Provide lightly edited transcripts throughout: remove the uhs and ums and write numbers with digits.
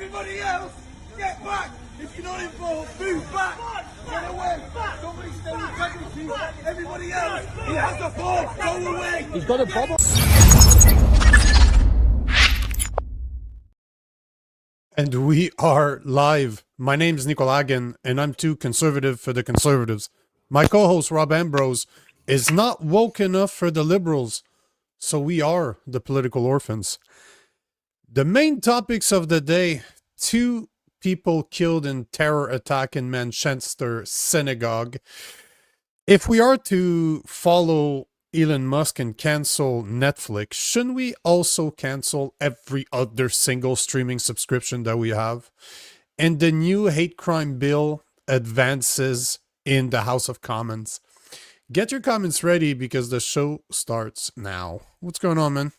Everybody else, get back! If you're not involved, move back! Get away! Somebody stay in integrity! Everybody else, he has the ball! Go away! He's got a problem. And we are live. My name is Nico Lagan, and I'm too conservative for the conservatives. My co-host, Rob Ambrose, is not woke enough for the liberals, so we are the Political Orphans. The main topics of the day: 2 people killed in terror attack in Manchester Synagogue. If we are to follow Elon Musk and cancel Netflix, shouldn't we also cancel every other single streaming subscription that we have? And the new hate crime bill advances in the House of Commons. Get your comments ready because the show starts now. What's going on, man?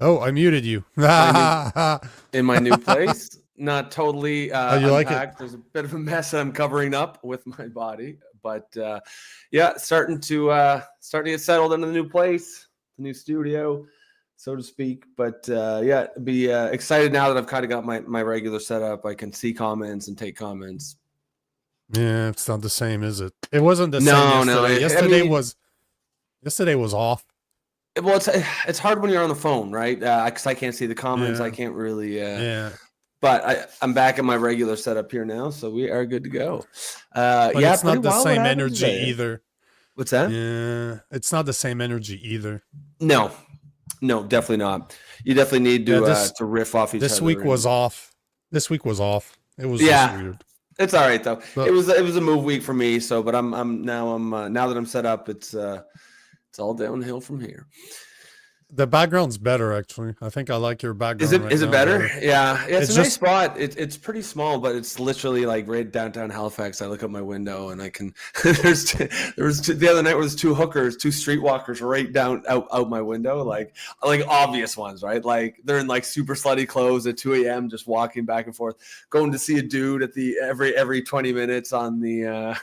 Oh, I muted you. In my new place. Not totally you like unpacked. There's a bit of a mess that I'm covering up with my body. But yeah, starting to get settled into the new place, the new studio, so to speak. But yeah, be excited now that I've kind of got my regular setup. I can see comments and take comments. Yeah, it's not the same, is it? It wasn't the same yesterday. Yesterday yesterday was off. Well, it's hard when you're on the phone, right? Because I can't see the comments. Yeah. I can't really. Yeah. But I'm back in my regular setup here now, so we are good to go. But yeah, it's not the same energy either. What's that? Yeah, it's not the same energy either. No, definitely not. You definitely need to riff off each other. This week was off. It was just weird. It's all right though. But, it was a move week for me. So, but now that I'm set up, it's all downhill from here. The background's better, actually. I think I like your background. Is it better? Yeah. It's a nice spot. It's pretty small, but it's literally like right downtown Halifax. I look out my window and I can. The other night was 2 hookers, 2 streetwalkers right down out my window, like obvious ones, right? Like they're in like super slutty clothes at 2 a.m. just walking back and forth, going to see a dude at the every 20 minutes on the.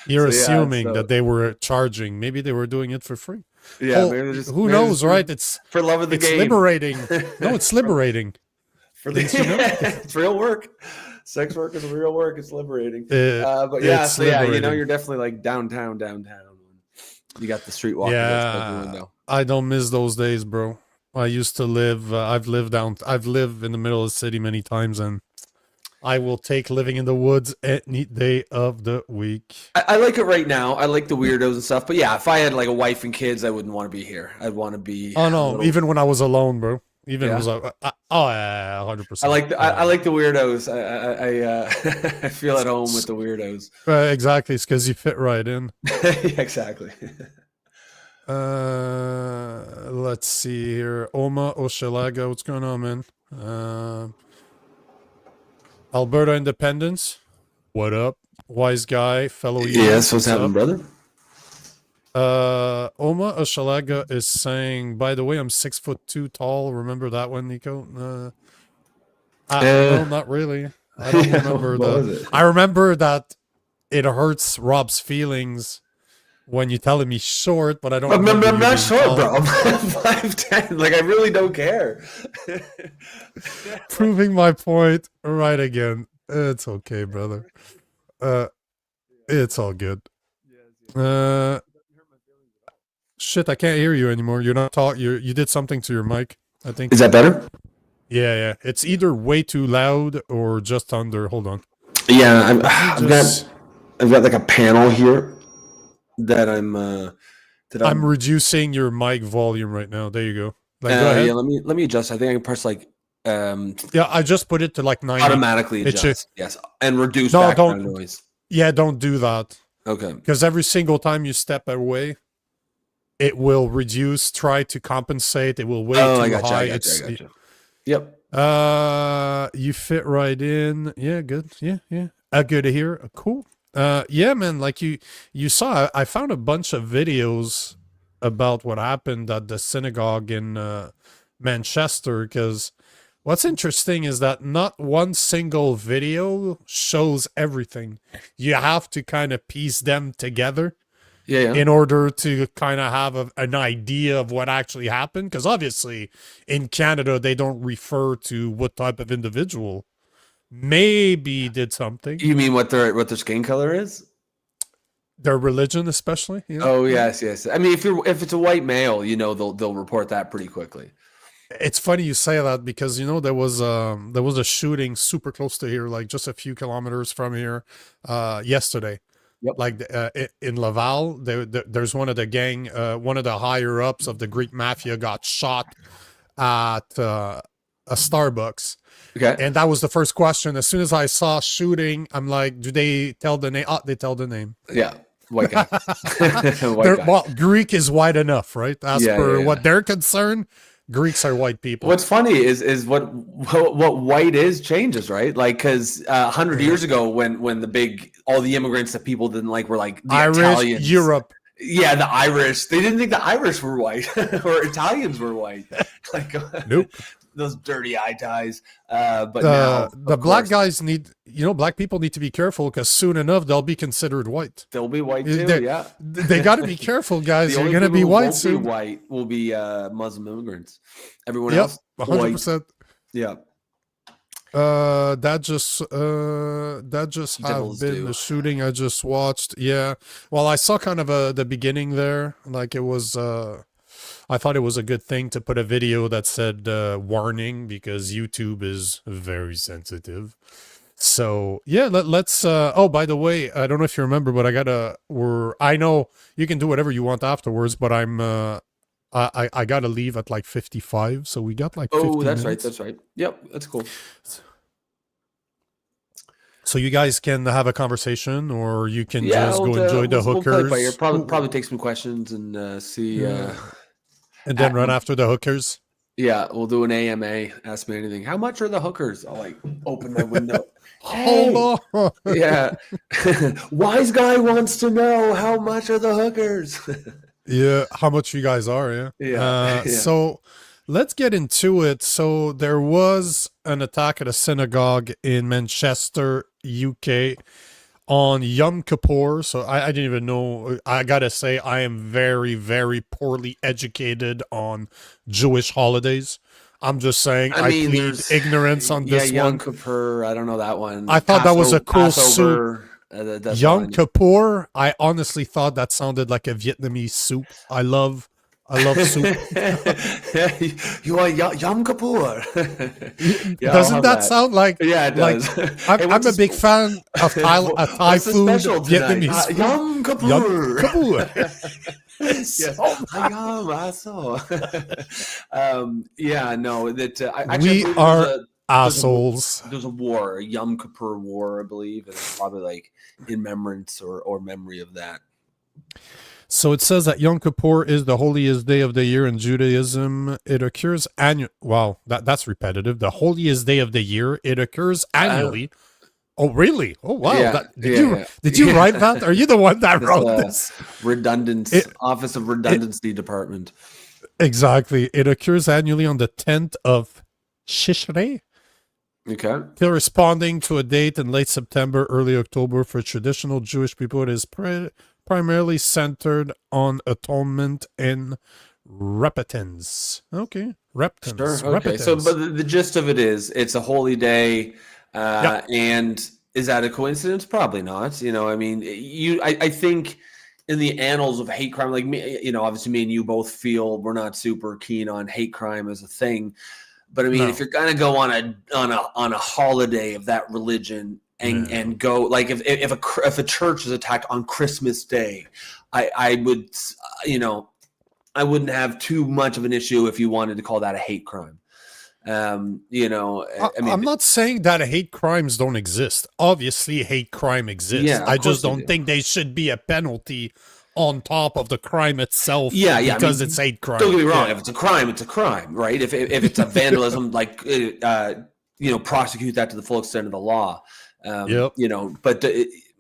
You're assuming that they were charging. Maybe they were doing it for free. Yeah, who knows, right? It's for love of the game. It's liberating. No, it's liberating. It's real work. Sex work is real work. It's liberating. But yeah, so yeah, you're definitely like downtown. You got the streetwalker. Yeah, I don't miss those days, bro. I used to live. I've lived in the middle of the city many times, and I will take living in the woods any day of the week. I like it right now. I like the weirdos and stuff. But yeah, if I had like a wife and kids, I wouldn't want to be here. I'd want to be. Oh no! Even when I was alone, bro. Even was 100%. I like the weirdos. I feel at home with the weirdos. Exactly. It's because you fit right in. Yeah, exactly. Let's see here. Oma Oshalaga, what's going on, man? Alberta Independence, what up? Wise guy, fellow. Yes, what's happening, brother? Oma Oshalaga is saying, by the way, I'm 6'2" tall. Remember that one, Nico? No, not really. I don't remember that. I remember that it hurts Rob's feelings when you tell him he's short, but I don't remember. I'm not short, bro. I'm 5'10". Like, I really don't care. Proving my point right again. It's okay, brother. It's all good. Shit, I can't hear you anymore. You're not talking. You did something to your mic, I think. Is that better? Yeah. It's either way too loud or just under. Hold on. Yeah, I've got like a panel here that I'm reducing your mic volume right now. There you go. Go ahead. Yeah, let me adjust. I think I can press like yeah, I just put it to like 90. Automatically adjust. Yes, and reduce background noise. Yeah, don't do that. Okay. Because every single time you step away, it will reduce. Try to compensate. It will way too high. I gotcha. Yep. You fit right in. Yeah, good. Yeah. Good to hear. Cool. Yeah, man, like you saw, I found a bunch of videos about what happened at the synagogue in Manchester, because what's interesting is that not one single video shows everything. You have to kind of piece them together Yeah. in order to kind of have an idea of what actually happened. Because obviously in Canada, they don't refer to what type of individual maybe did something. You mean what their skin color is? Their religion, especially. Yeah. Oh yes. I mean, if it's a white male, they'll report that pretty quickly. It's funny you say that because there was a shooting super close to here, like just a few kilometers from here, yesterday. Yep. Like in Laval, there's one of the gang, one of the higher ups of the Greek mafia got shot at a Starbucks. Okay. And that was the first question. As soon as I saw shooting, I'm like, do they tell the name? Oh, they tell the name. Yeah. White guy. Well, Greek is white enough, right? As per what they're concerned, Greeks are white people. What's funny is what white is changes, right? Like, because 100 years ago, when all the immigrants that people didn't like were like the Irish, Italians. Europe. Yeah, the Irish. They didn't think the Irish were white or Italians were white. Like, nope. Those dirty eye ties. But now, the black guys black people need to be careful because soon enough they'll be considered white. They'll be white too. Yeah, they got to be careful, guys. You're gonna be white soon. White will be Muslim immigrants. Everyone else, 100%. Yeah. That just have been the shooting I just watched. Yeah. Well, I saw kind of the beginning there. Like it was. I thought it was a good thing to put a video that said warning because YouTube is very sensitive. So yeah, let's. Oh, by the way, I don't know if you remember, but I know you can do whatever you want afterwards, but I gotta leave at like 55, so we got like 50 minutes. That's right. Yep, that's cool. So you guys can have a conversation, or you can just go enjoy the hookers. We'll probably take some questions and see. And then run after the hookers. Yeah, we'll do an AMA. Ask me anything. How much are the hookers? I'll like open my window. Hold on. Yeah. Wise guy wants to know how much are the hookers. Yeah, how much you guys are, yeah. So let's get into it. So there was an attack at a synagogue in Manchester, UK on Yom Kippur. So I didn't even know. I gotta say, I am very, very poorly educated on Jewish holidays. I'm just saying, I plead ignorance on this one. Yom Kippur, I don't know that one. I thought that was a cool soup. Yom Kippur, I honestly thought that sounded like a Vietnamese soup. I love soup. You are Yom Kippur. Doesn't that sound like? Yeah, it does. Like, I'm a big fan of Thai food. Vietnamese food. Yom Kippur. Yom Kippur. Yes. Yeah, no. That we are assholes. There's a war, a Yom Kippur war, I believe, and it's probably like in remembrance or memory of that. So it says that Yom Kippur is the holiest day of the year in Judaism. It occurs annually. Wow, that's repetitive. The holiest day of the year. It occurs annually. Oh, really? Oh, wow. Yeah, did you write that? Are you the one that wrote this? Office of Redundancy Department. Exactly. It occurs annually on the 10th of Tishrei. Okay. Corresponding to a date in late September, early October. For traditional Jewish people, it is primarily centered on atonement and repentance. Okay. Repentance. Sure. Okay. So, but the gist of it is, it's a holy day. And is that a coincidence? Probably not. I mean, I think in the annals of hate crime, like me, obviously me and you both feel we're not super keen on hate crime as a thing. But I mean, if you're gonna go on a holiday of that religion and go, like if a church is attacked on Christmas Day, I would, I wouldn't have too much of an issue if you wanted to call that a hate crime. I mean, I'm not saying that hate crimes don't exist. Obviously, hate crime exists. Yeah, I just don't think they should be a penalty on top of the crime itself. Because it's hate crime. Don't get me wrong. If it's a crime, it's a crime, right? If it's a vandalism, like prosecute that to the full extent of the law. But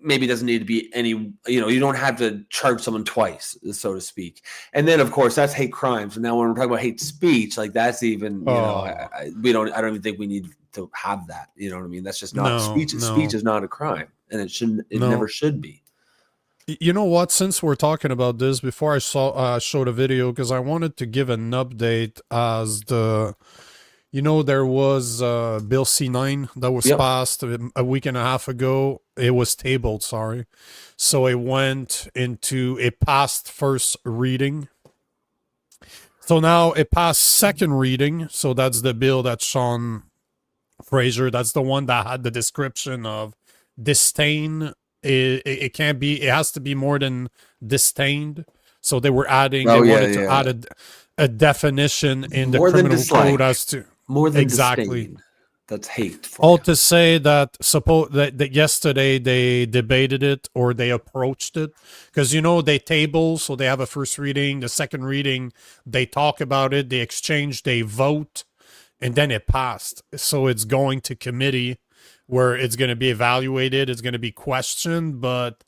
maybe it doesn't need to be any. You don't have to charge someone twice, so to speak. And then, of course, that's hate crimes. And now when we're talking about hate speech, like that's even. I don't even think we need to have that. You know what I mean? That's just not speech. Speech is not a crime, and it shouldn't. It never should be. You know what? Since we're talking about this, before I showed a video, because I wanted to give an update as there was Bill C9 that was Yep. passed a week and a half ago. It was tabled, sorry. So it passed first reading. So now it passed second reading. So that's the bill that Sean Fraser, that's the one that had the description of disdain. It can't be, it has to be more than disdained. So they were adding, they wanted to add a definition in the criminal code as to more than exactly disdain. That's hate. All to say that that yesterday they debated it or they approached it, because they table, so they have a first reading, the second reading, they talk about it, they exchange, they vote, and then it passed. So it's going to committee where it's going to be evaluated, it's going to be questioned. But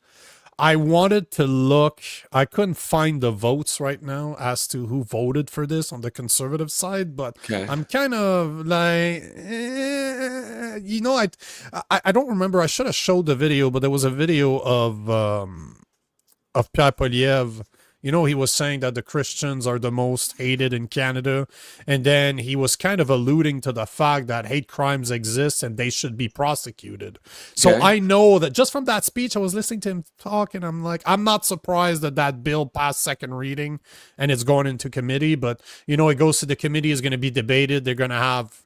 I wanted to look, I couldn't find the votes right now as to who voted for this on the conservative side, but I'm kind of like, I don't remember, I should have showed the video, but there was a video of Pierre Poliev. He was saying that the Christians are the most hated in Canada. And then he was kind of alluding to the fact that hate crimes exist and they should be prosecuted. So I know that just from that speech, I was listening to him talk, and I'm like, I'm not surprised that bill passed second reading and it's going into committee. But, it goes to the committee, is going to be debated. They're going to have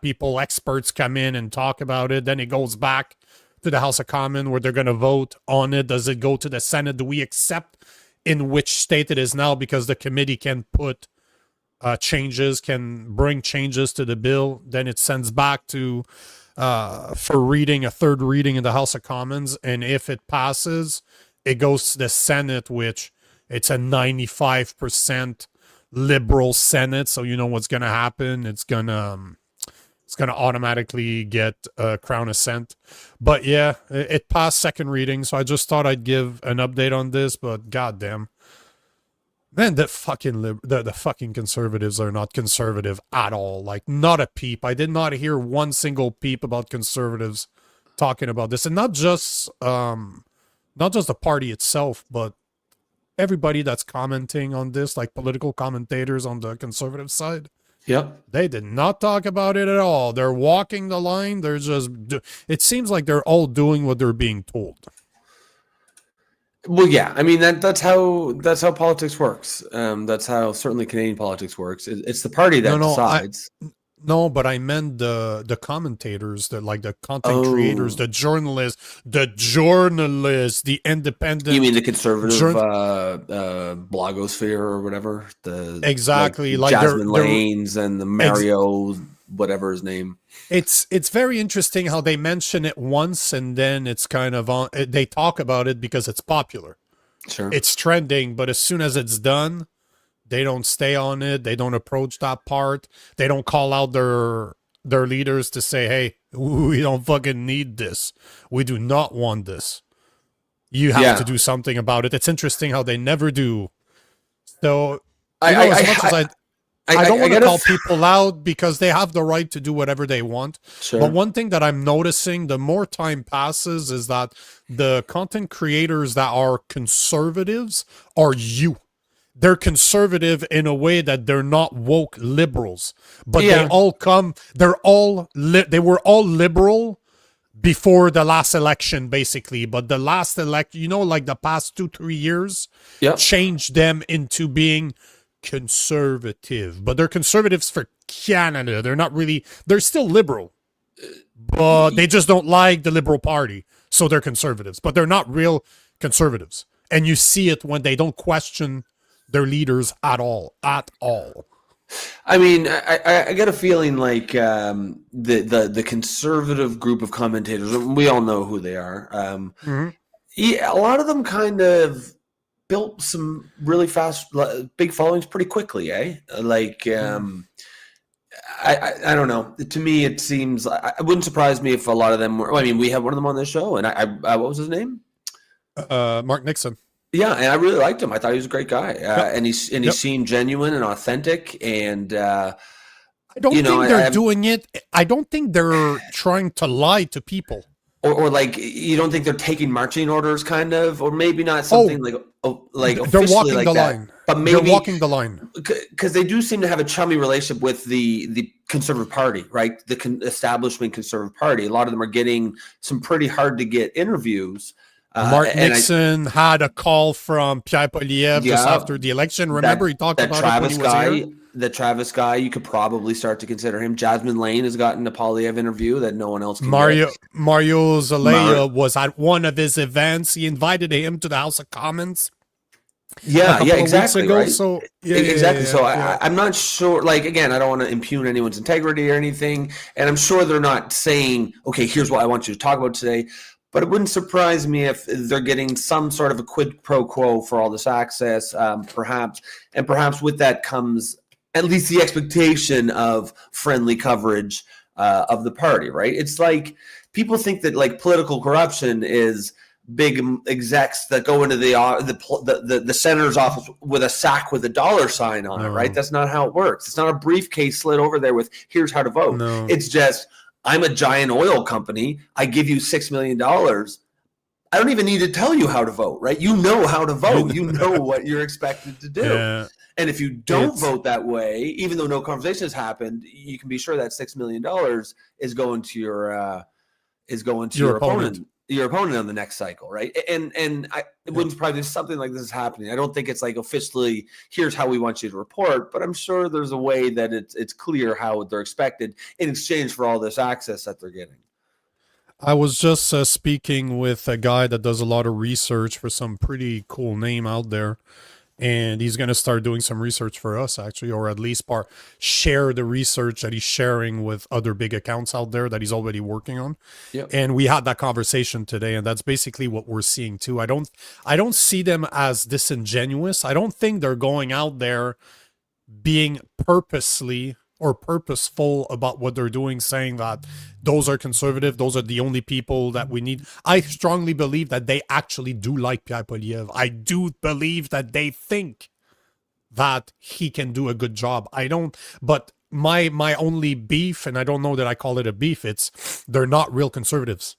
people, experts come in and talk about it. Then it goes back to the House of Commons where they're going to vote on it. Does it go to the Senate? Do we accept in which state it is now, because the committee can put changes, can bring changes to the bill. Then it sends back to for reading, a third reading in the House of Commons. And if it passes, it goes to the Senate, which it's a 95% liberal Senate. So you know what's going to happen. It's going to automatically get Crown assent. But yeah, it passed second reading, so I just thought I'd give an update on this. But goddamn, man, the fucking conservatives are not conservative at all. Like, not a peep. I did not hear one single peep about conservatives talking about this, and not just the party itself, but everybody that's commenting on this, like political commentators on the conservative side. Yep. They did not talk about it at all. They're walking the line. They're just, it seems like they're all doing what they're being told. Well, yeah. I mean, that's how politics works. That's how certainly Canadian politics works. It's the party that decides. No, but I meant the commentators, the content creators, the journalists, the independent. You mean the conservative blogosphere or whatever? Exactly, like Jasmine Lanes and the Mario, whatever his name. It's very interesting how they mention it once and then it's kind of on. They talk about it because it's popular. Sure, it's trending, but as soon as it's done, they don't stay on it. They don't approach that part. They don't call out their leaders to say, hey, we don't fucking need this. We do not want this. You have to do something about it. It's interesting how they never do. So, I don't want to call people out because they have the right to do whatever they want. Sure. But one thing that I'm noticing, the more time passes, is that the content creators that are conservatives are you. They're conservative in a way that they're not woke liberals, but they were all liberal before the last election, basically. But the last election, like the past 2-3 years, changed them into being conservative. But they're conservatives for Canada. They're still liberal, but they just don't like the Liberal Party. So they're conservatives, but they're not real conservatives. And you see it when they don't question their leaders at all. I mean, I get a feeling like the conservative group of commentators, we all know who they are. A lot of them kind of built some really fast, big followings pretty quickly, eh? Like, I don't know. To me, it seems, it wouldn't surprise me if a lot of them were, I mean, we had one of them on this show, and what was his name? Mark Nixon. Yeah, and I really liked him. I thought he was a great guy, and he seemed genuine and authentic. And I don't think they're doing it. I don't think they're trying to lie to people. or like you don't think they're taking marching orders, kind of, or maybe not something like they're officially walking like the that, line. but maybe they're walking the line because they do seem to have a chummy relationship with the Conservative Party, right? The establishment Conservative Party. A lot of them are getting some pretty hard to get interviews. Mark Nixon had a call from Pierre Poilievre just after the election. Remember, he talked about Travis it when he was here? The Travis guy, you could probably start to consider him. Jasmine Lane has gotten a Poilievre interview that no one else can get. Mario Zelaya was at one of his events. He invited him to the House of Commons. Exactly. Ago, right? So I'm not sure. Like, again, I don't want to impugn anyone's integrity or anything, and I'm sure they're not saying, "Okay, here's what I want you to talk about today." But it wouldn't surprise me if they're getting some sort of a quid pro quo for all this access, perhaps. And perhaps with that comes at least the expectation of friendly coverage of the party, right? It's like people think that like political corruption is big execs that go into the senator's office with a sack with a dollar sign on it, right? That's not how it works. It's not a briefcase slid over there with here's how to vote. No. It's just, I'm a giant oil company. I give you $6 million. I don't even need to tell you how to vote, right? You know how to vote. You know what you're expected to do. Yeah. And if you don't vote that way, even though no conversation has happened, you can be sure that $6 million is going to your opponent. Your opponent on the next cycle, right? And it wouldn't surprise me if something like this is happening. I don't think it's like officially, here's how we want you to report, but I'm sure there's a way that it's clear how they're expected in exchange for all this access that they're getting. I was just speaking with a guy that does a lot of research for some pretty cool name out there. And he's going to start doing some research for us, actually, or at least share the research that he's sharing with other big accounts out there that he's already working on. Yep. And we had that conversation today, and that's basically what we're seeing too. I don't see them as disingenuous. I don't think they're going out there being purposely or purposeful about what they're doing, saying that those are conservative, those are the only people that we need. I strongly believe that they actually do like Pierre Poilievre. I do believe that they think that he can do a good job. I don't, but my only beef, and I don't know that I call it a beef, it's they're not real conservatives.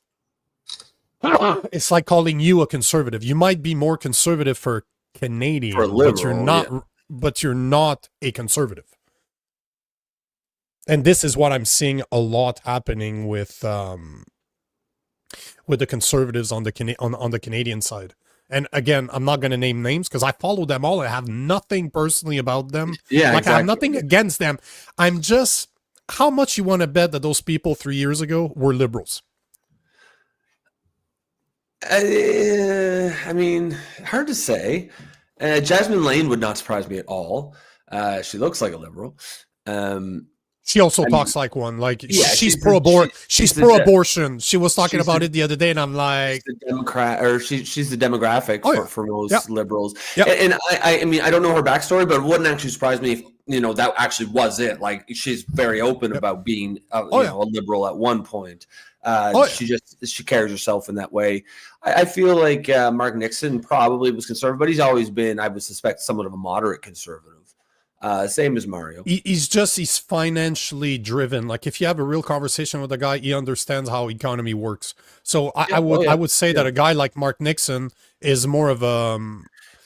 It's like calling you a conservative. You might be more conservative for Canadian, for liberal, but you're not, but you're not a conservative. And this is what I'm seeing a lot happening with the conservatives on the Canadian side. And again, I'm not going to name names because I follow them all. I have nothing personally about them. Yeah, like exactly. I have nothing against them. I'm just, how much you want to bet that those people 3 years ago were liberals? I mean, hard to say. Jasmine Lane would not surprise me at all. She looks like a liberal. She also talks like one. Like she's pro-abortion. She's pro-abortion. She was talking about it the other day, and I'm like, she's the Democrat, or she's the demographic for most liberals. Yep. And I mean, I don't know her backstory, but it wouldn't actually surprise me if that actually was it. Like, she's very open about being a liberal at one point. She carries herself in that way. I feel like Mark Nixon probably was conservative, but he's always been, I would suspect, somewhat of a moderate conservative. Same as Mario. He's financially driven. Like, if you have a real conversation with a guy, he understands how economy works. So I would say that a guy like Mark Nixon is more of a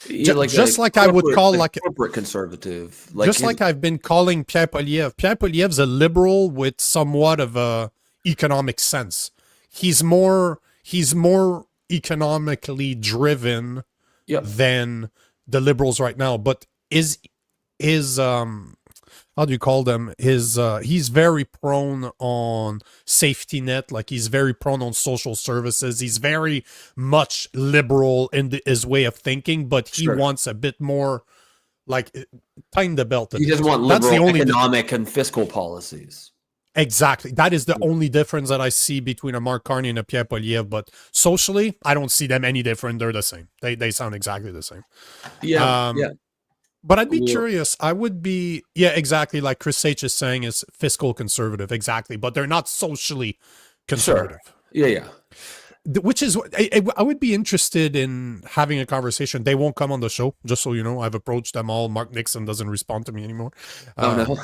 I would call like a corporate conservative. Just like I've been calling Pierre Poilievre. Pierre Poilievre's a liberal with somewhat of a economic sense. He's more economically driven than the liberals right now. But his how do you call them? He's very prone on safety net. Like, he's very prone on social services. He's very much liberal in his way of thinking, but he wants a bit more like tighten the belt. He doesn't want liberal economic and fiscal policies. Exactly. That is the only difference that I see between a Mark Carney and a Pierre Poilievre. But socially, I don't see them any different. They're the same. They sound exactly the same. Yeah. But I'd be curious. I would be, exactly like Chris H is saying, is fiscal conservative, exactly. But they're not socially conservative. Sure. Yeah. Which is, I would be interested in having a conversation. They won't come on the show, just so you know. I've approached them all. Mark Nixon doesn't respond to me anymore. No.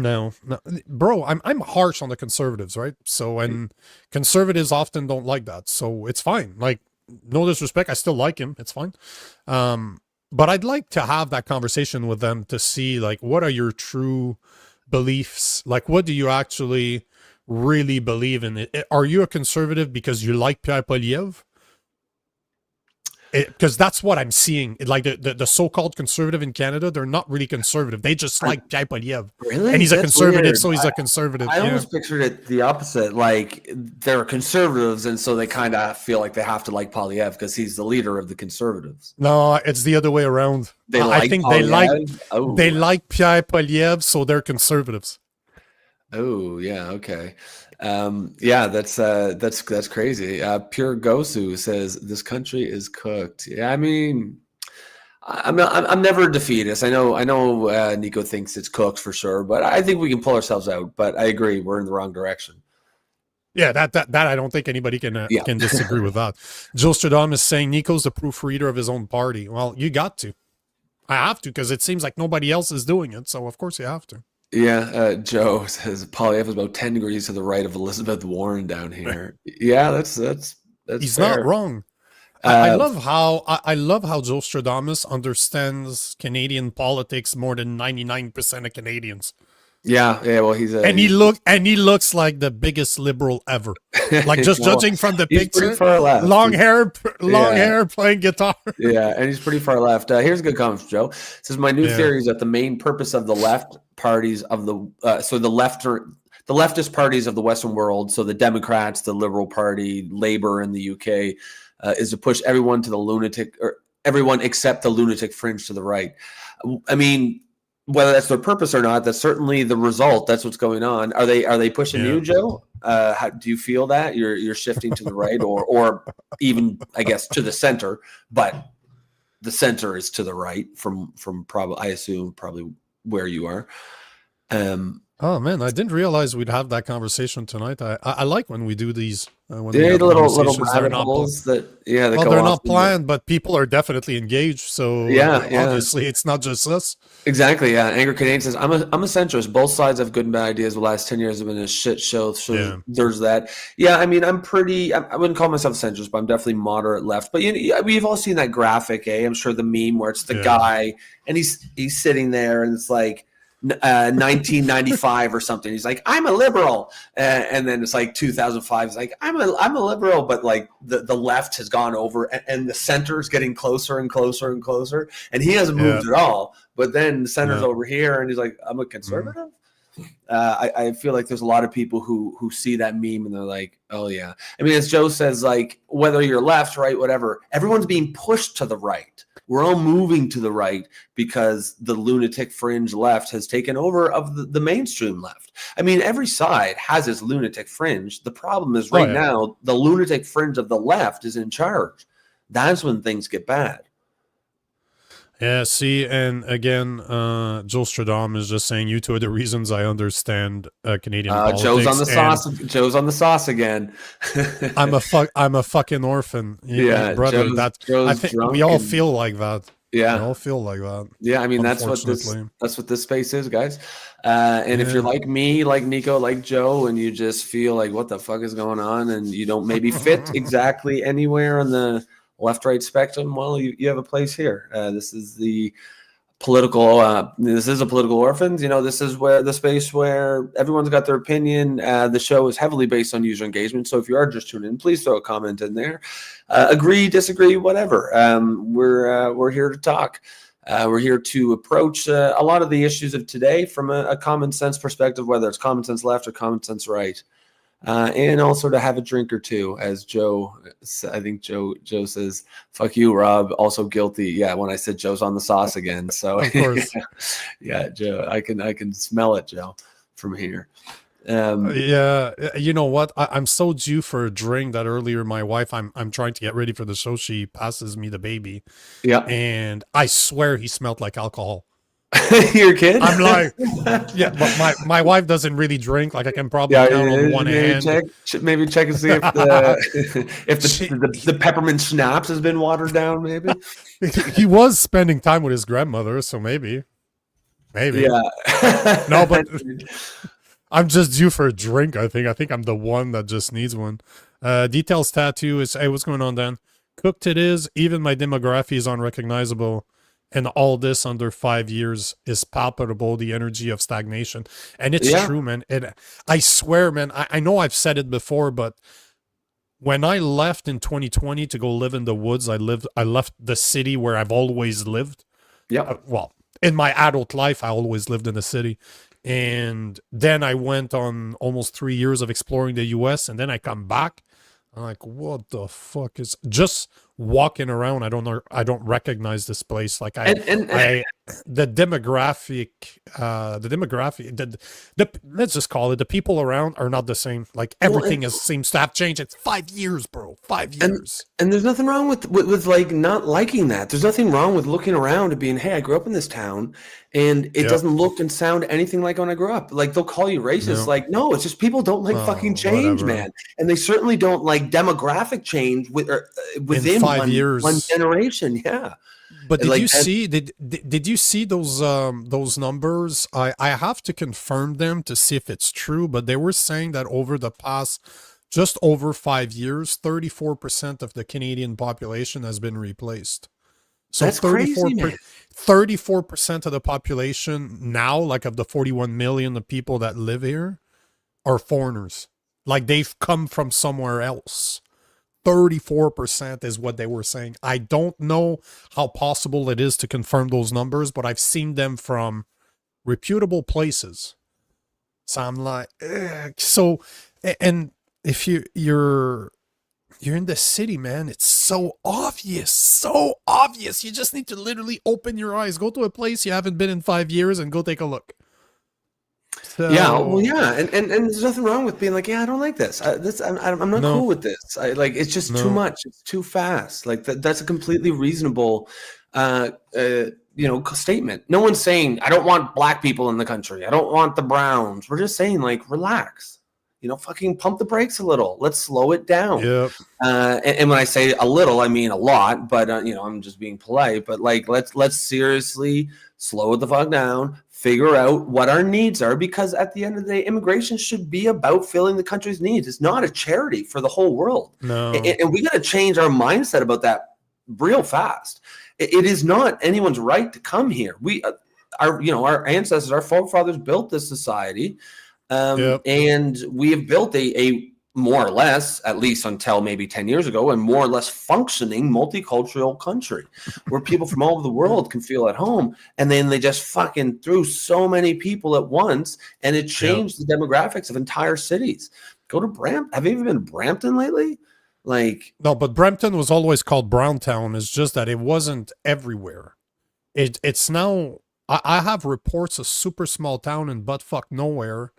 No, no, bro, I'm harsh on the conservatives, right? So, and conservatives often don't like that, so it's fine. Like, no disrespect, I still like him. It's fine. But I'd like to have that conversation with them to see, like, what are your true beliefs? Like, what do you actually really believe in? Are you a conservative because you like Pierre Poliev? Because that's what I'm seeing. Like the so-called conservative in Canada, they're not really conservative. They just like Pierre Poliev. Really? And he's a That's conservative, weird. so he's a conservative. I almost pictured it the opposite. Like they're conservatives, and so they kind of feel like they have to like Polyev because he's the leader of the conservatives. No, it's the other way around. I think Polyev? they like Pierre Poliev, so they're conservatives. Oh yeah, okay. Yeah, that's crazy. Pure Gosu says this country is cooked. Yeah, I mean, I'm never a defeatist. I know Nico thinks it's cooked for sure, but I think we can pull ourselves out. But I agree, we're in the wrong direction. Yeah, that I don't think anybody can disagree with that. Joe Stradom is saying Nico's the proofreader of his own party. Well, you got to. I have to, because it seems like nobody else is doing it. So of course you have to. Yeah, Joe says Polyev is about 10 degrees to the right of Elizabeth Warren down here. Yeah, that's He's fair. not wrong. I love how Joe Stradamus understands Canadian politics more than 99% of Canadians. Yeah. Well, he looks like the biggest liberal ever. Like just judging from the picture, far left. long hair, playing guitar. Yeah, and he's pretty far left. Here's a good comment from Joe. It says my new theory is that the main purpose of the left parties of the the leftist parties of the Western world, so the Democrats, the Liberal Party, Labour in the UK, is to push everyone to the lunatic, or everyone except the lunatic fringe to the right. I mean, whether that's their purpose or not, that's certainly the result. That's what's going on. Are they pushing you, Joe? How do you feel that you're shifting to the right, or even, I guess, to the center? But the center is to the right from probably, I assume, probably where you are. Oh man, I didn't realize we'd have that conversation tonight. I like when we do these. When the little rabbit holes they're not planned, but people are definitely engaged. So obviously it's not just us. Exactly. Yeah. Angry Canadian says I'm a centrist. Both sides have good and bad ideas. The last 10 years have been a shit show. So there's that. Yeah. I mean, I wouldn't call myself centrist, but I'm definitely moderate left. But we've all seen that graphic. I'm sure the meme where it's the guy and he's sitting there and it's like 1995 or something. He's like, I'm a liberal, and then it's like 2005. It's like I'm a liberal, but like the left has gone over, and the center is getting closer and closer and closer, and he hasn't moved at all. But then the center's over here, and he's like, I'm a conservative. I feel like there's a lot of people who see that meme and they're like, oh yeah. I mean, as Joe says, like whether you're left, right, whatever, everyone's being pushed to the right. We're all moving to the right because the lunatic fringe left has taken over of the mainstream left. I mean, every side has its lunatic fringe. The problem is now the lunatic fringe of the left is in charge. That's when things get bad. Yeah, see, and again, Joe Stradom is just saying you two are the reasons I understand Canadian politics. Joe's on the sauce. Joe's on the sauce again. I'm a fucking orphan. Brother. I think we all feel like that. Yeah, we all feel like that. Yeah, I mean that's what this space is, guys. And if you're like me, like Nico, like Joe, and you just feel like what the fuck is going on, and you don't maybe fit exactly anywhere on the left-right spectrum, well, you have a place here. This is the political. This is a Political Orphans. This is where the space where everyone's got their opinion. The show is heavily based on user engagement. So if you are just tuning in, please throw a comment in there. Agree, disagree, whatever. We're here to talk. We're here to approach a lot of the issues of today from a common sense perspective, whether it's common sense left or common sense right. And also to have a drink or two, as Joe, I think Joe says, "Fuck you, Rob." Also guilty. Yeah, when I said Joe's on the sauce again. So of course, yeah, Joe, I can smell it, Joe, from here. Yeah, you know what? I'm so due for a drink that earlier my wife, I'm trying to get ready for the show. She passes me the baby. Yeah, and I swear he smelled like alcohol. Your kid? I'm like, yeah, but my wife doesn't really drink. Like I can probably count on one hand. Maybe check and see if the peppermint schnapps has been watered down. Maybe he was spending time with his grandmother, so maybe. Maybe. Yeah. No, but I'm just due for a drink, I think I'm the one that just needs one. Details tattoo is, hey, what's going on, Dan? Cooked it is, even my demography is unrecognizable. And all this under 5 years is palpable, the energy of stagnation. And it's true, man. I swear, man, I know I've said it before, but when I left in 2020 to go live in the woods, I left the city where I've always lived. Yeah. Well, in my adult life, I always lived in the city. And then I went on almost 3 years of exploring the US, and then I come back. I'm like, what the fuck is just walking around? I don't know. I don't recognize this place. Like the demographic, let's just call it, the people around are not the same. Like everything seems to have changed. It's 5 years, bro. 5 years. And there's nothing wrong with like not liking that. There's nothing wrong with looking around and being, hey, I grew up in this town and it doesn't look and sound anything like when I grew up. Like they'll call you racist. Like, no, it's just people don't like fucking change, man. And they certainly don't like demographic change within 5 years, one generation. Yeah. But did you see did you see those numbers? I have to confirm them to see if it's true, but they were saying that over the past just over 5 years, 34% of the Canadian population has been replaced. So that's 34% of the population now, like of the 41 million of people that live here, are foreigners. Like they've come from somewhere else. 34% is what they were saying. I don't know how possible it is to confirm those numbers, but I've seen them from reputable places. So I'm like, ugh. So, and if you're in the city, man, it's so obvious. You just need to literally open your eyes, go to a place you haven't been in 5 years and go take a look. So, and there's nothing wrong with being like, yeah, I don't like this. I'm not cool with this. It's just too much. It's too fast. Like that's a completely reasonable, statement. No one's saying I don't want black people in the country. I don't want the browns. We're just saying like, relax. Fucking pump the brakes a little. Let's slow it down. Yep. And when I say a little, I mean a lot. But I'm just being polite. But like, let's seriously slow it the fuck down. Figure out what our needs are, because at the end of the day, immigration should be about filling the country's needs. It's not a charity for the whole world. No. And we got to change our mindset about that real fast. It is not anyone's right to come here. Our ancestors, our forefathers built this society. And we have built a more or less, at least until maybe 10 years ago, a more or less functioning multicultural country where people from all over the world can feel at home. And then they just fucking threw so many people at once, and it changed the demographics of entire cities. Go to Brampton. Have you even been to Brampton lately? No, but Brampton was always called Browntown. It's just that it wasn't everywhere. It's now, I have reports of super small town in buttfuck nowhere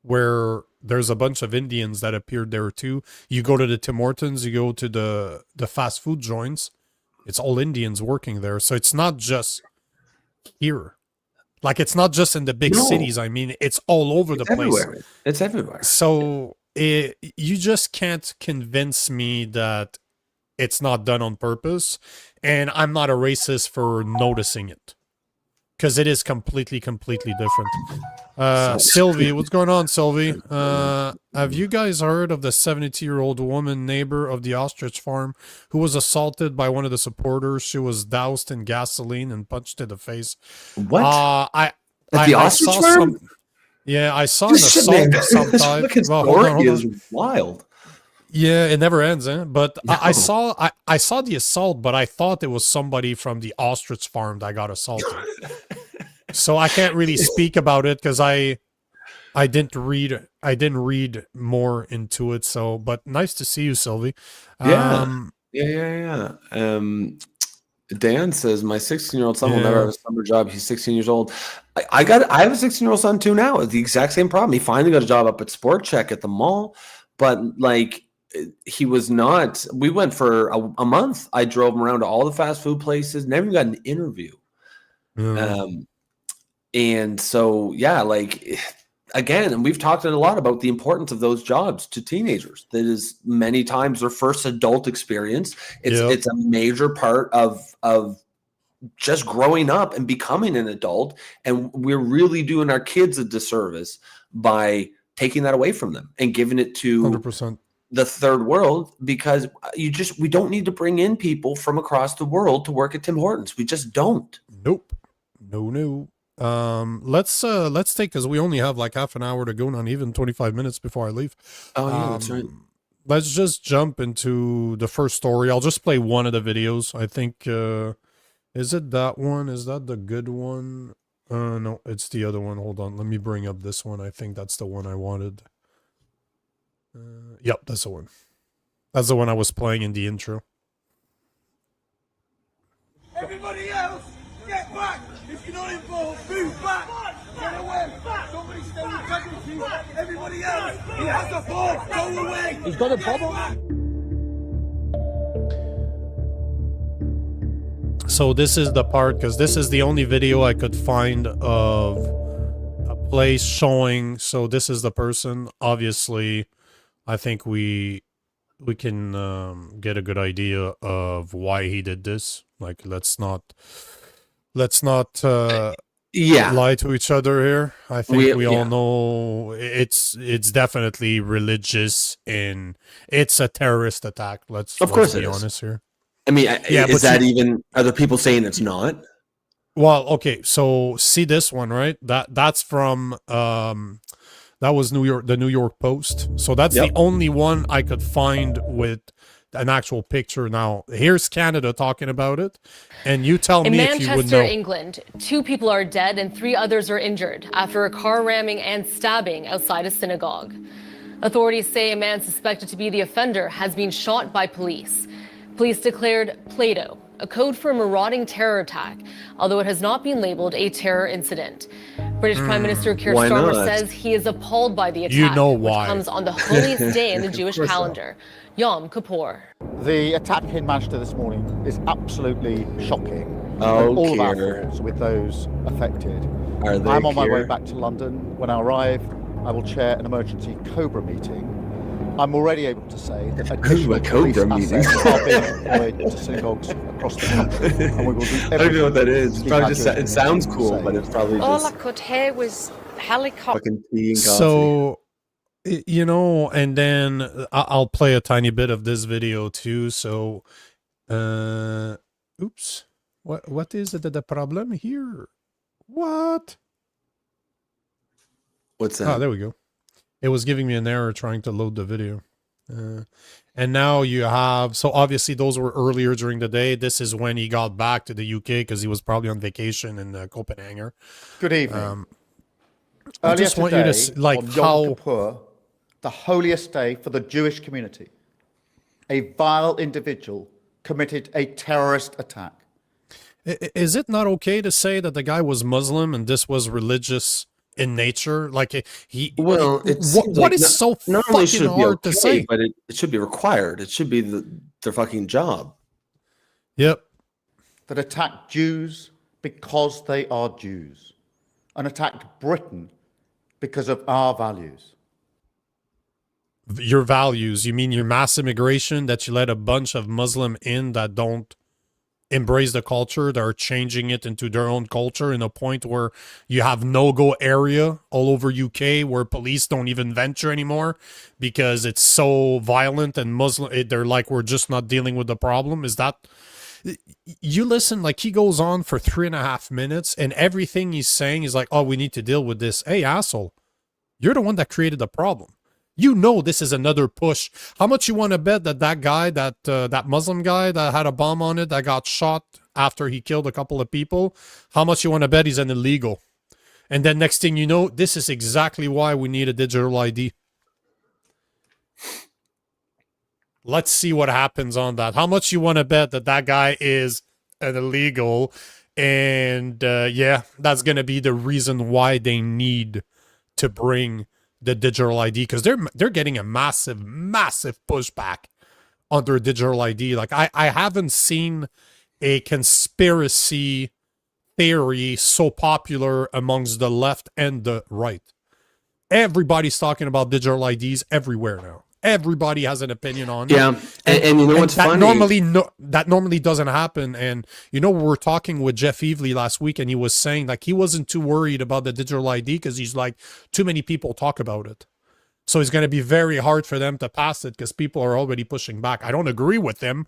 where there's a bunch of Indians that appeared there too. You go to the Tim Hortons, you go to the fast food joints, it's all Indians working there. So it's not just here. Like, it's not just in the big cities. I mean, it's all over the place. It's everywhere. So you just can't convince me that it's not done on purpose. And I'm not a racist for noticing it, because it is completely different. Sylvie, what's going on, Sylvie? Have you guys heard of the 72-year-old woman neighbor of the ostrich farm who was assaulted by one of the supporters? She was doused in gasoline and punched in the face. What? At the ostrich farm? I saw an assault of some type. Hold on. Is wild. Yeah, it never ends, eh? But no. I saw the assault, but I thought it was somebody from the ostrich farm that got assaulted. So I can't really speak about it because I didn't read more into it. So, but nice to see you, Sylvie. Yeah. Dan says my 16-year-old son will never have a summer job. He's 16 years old. I have a 16-year-old son too now. It's the exact same problem. He finally got a job up at Sport Check at the mall, but like, he was not. We went for a month. I drove him around to all the fast food places. Never even got an interview. And so, again, and we've talked a lot about the importance of those jobs to teenagers. That is many times their first adult experience. It's a major part of just growing up and becoming an adult, and we're really doing our kids a disservice by taking that away from them and giving it to 100%. the third world, because we don't need to bring in people from across the world to work at Tim Hortons. We just don't. Nope. No. Let's take, because we only have like half an hour to go, not even 25 minutes before I leave. Oh yeah, that's right. Let's just jump into the first story. I'll just play one of the videos. I think is it that one? Is that the good one? No, it's the other one. Hold on, let me bring up this one. I think that's the one I wanted. Yep, that's the one. That's the one I was playing in the intro. Everybody else, get back! If you're not involved, move back! Get away! Somebody stay with integrity! Everybody else, he has a ball! Go away! He's got a bubble! So this is the part, because this is the only video I could find of a place showing. So this is the person. Obviously, I think we can get a good idea of why he did this. Like, let's not lie to each other here. I think we all know it's definitely religious, and it's a terrorist attack. Let's be honest here. I mean, is that even, are there people saying it's not? Well, okay, so see this one, right? That's from that was the New York Post. So that's the only one I could find with an actual picture. Now, here's Canada talking about it, and you tell me if you would know. In Manchester, England, 2 people are dead and 3 others are injured after a car ramming and stabbing outside a synagogue. Authorities say a man suspected to be the offender has been shot by police. Police declared Plato, a code for a marauding terror attack, although it has not been labeled a terror incident. British Prime Minister Keir Starmer says he is appalled by the attack, you know why. which comes on the holiest day in the Jewish calendar, Yom Kippur. The attack in Manchester this morning is absolutely shocking. Oh, all of our thoughts with those affected. I'm on my way back to London. When I arrive, I will chair an emergency COBRA meeting. I'm already able to say that additional police assets are being deployed to synagogues across the country, and we will do everything. I don't know what that is. It's probably just, it sounds cool, but it's probably just... All I could hear was helicopter. Fucking tea and coffee. So, you know, and then I'll play a tiny bit of this video too. So, oops. What is the problem here? What? What's that? Oh, there we go. It was giving me an error trying to load the video. And now you have, so obviously those were earlier during the day. This is when he got back to the UK because he was probably on vacation in Copenhagen. Good evening. I just want you to, like, on how... Yom Kippur, the holiest day for the Jewish community, a vile individual committed a terrorist attack. Is it not okay to say that the guy was Muslim and this was religious in nature? Like, what is so fucking hard to say? But it should be required. It should be their fucking job. Yep. That attacked Jews because they are Jews, and attacked Britain because of our values. Your values? You mean your mass immigration, that you let a bunch of Muslim in that don't embrace the culture, that are changing it into their own culture, in a point where you have no-go area all over UK where police don't even venture anymore because it's so violent and Muslim, they're like, we're just not dealing with the problem? Is that... You listen, like, he goes on for 3.5 minutes and everything he's saying is like, oh, we need to deal with this. Hey, asshole, you're the one that created the problem. You know this is another push. How much you want to bet that that guy, that Muslim guy that had a bomb on it, that got shot after he killed a couple of people, how much you want to bet he's an illegal? And then next thing you know, this is exactly why we need a digital ID. Let's see what happens on that. How much you want to bet that that guy is an illegal? And yeah, that's going to be the reason why they need to bring the digital ID, because they're getting a massive pushback on their digital ID. Like, I haven't seen a conspiracy theory so popular amongst the left and the right. Everybody's talking about digital IDs everywhere now. everybody has an opinion on. Yeah, and you know what's that funny? That normally doesn't happen. And we were talking with Jeff Evely last week, and he was saying like he wasn't too worried about the digital ID because he's like, too many people talk about it. So it's going to be very hard for them to pass it because people are already pushing back. I don't agree with him,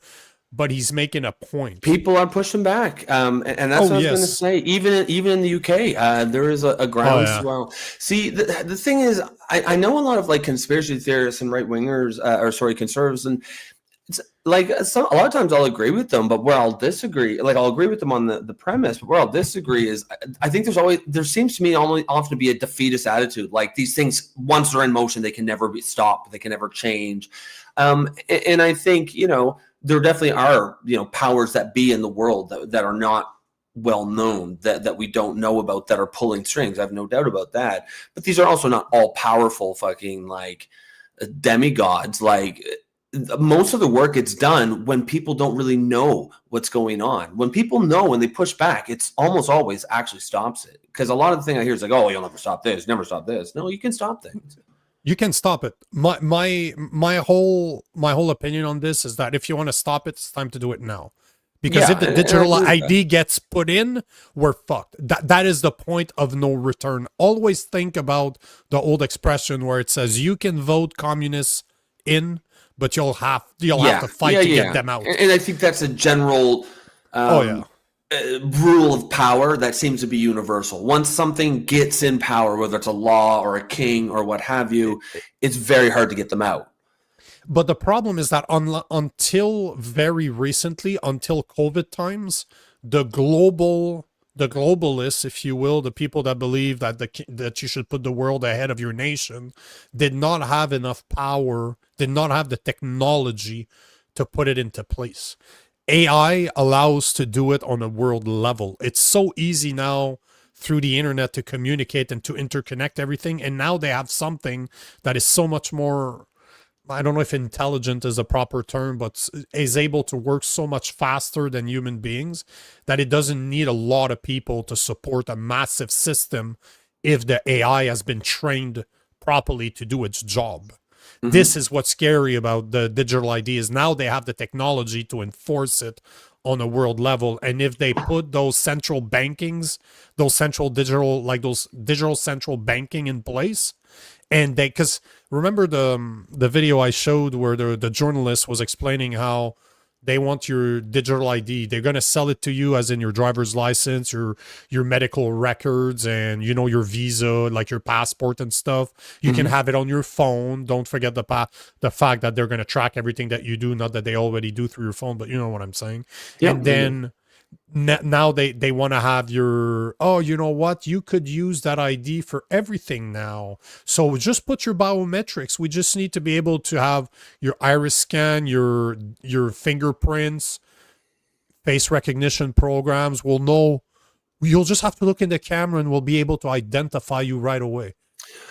but he's making a point. People are pushing back, and that's what I was going to say. Even in the UK, there is a groundswell. See, the thing is, I know a lot of like conspiracy theorists and right wingers, conservatives, and it's like a lot of times I'll agree with them, but where I'll disagree, like I'll agree with them on the premise, but where I'll disagree is I think there seems to me often to be a defeatist attitude. Like these things, once they're in motion, they can never be stopped, they can never change. And I think, there definitely are, powers that be in the world that are not well known, that we don't know about, that are pulling strings. I have no doubt about that. But these are also not all powerful fucking like demigods. Like most of the work gets done when people don't really know what's going on. When people know and they push back, it's almost always actually stops it. Because a lot of the thing I hear is like, oh, you'll never stop this, never stop this. No, you can stop things. You can stop it. My whole opinion on this is that if you want to stop it, it's time to do it now. Because if the digital ID gets put in, we're fucked. That is the point of no return. Always think about the old expression where it says you can vote communists in, but you'll have to fight to get them out. And I think that's a general rule of power that seems to be universal. Once something gets in power, whether it's a law or a king or what have you, it's very hard to get them out. But the problem is that until very recently, until COVID times, the globalists, if you will, the people that believe that you should put the world ahead of your nation, did not have enough power, did not have the technology to put it into place. AI allows to do it on a world level. It's so easy now through the internet to communicate and to interconnect everything. And now they have something that is so much more, I don't know if intelligent is a proper term, but is able to work so much faster than human beings that it doesn't need a lot of people to support a massive system if the AI has been trained properly to do its job. Mm-hmm. This is what's scary about the digital ID is now they have the technology to enforce it on a world level. And if they put those central bankings, those digital central banking in place, and because remember the video I showed where the journalist was explaining how they want your digital ID. They're going to sell it to you as in your driver's license, your medical records, and your visa, like your passport and stuff. You can have it on your phone. Don't forget the fact that they're going to track everything that you do. Not that they already do through your phone, but you know what I'm saying. Yeah, and then now they want to have your, you know what? You could use that ID for everything now. So just put your biometrics. We just need to be able to have your iris scan, your fingerprints, face recognition programs. We'll know. You'll just have to look in the camera and we'll be able to identify you right away.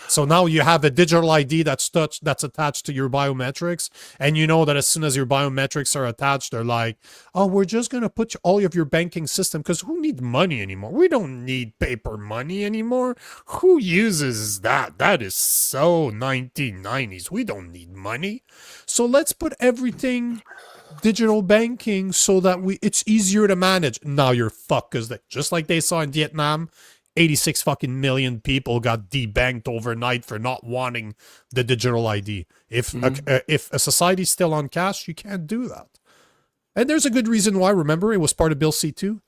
So now you have a digital ID that's attached to your biometrics, and you know that as soon as your biometrics are attached, they're like, oh, we're just going to put all of your banking system, because who needs money anymore? We don't need paper money anymore. Who uses that? That is so 1990s. We don't need money. So let's put everything digital banking so that it's easier to manage. Now you're fucked, because just like they saw in Vietnam, 86 fucking million people got debanked overnight for not wanting the digital ID. If a society's still on cash, you can't do that. And there's a good reason why. Remember, it was part of Bill C2.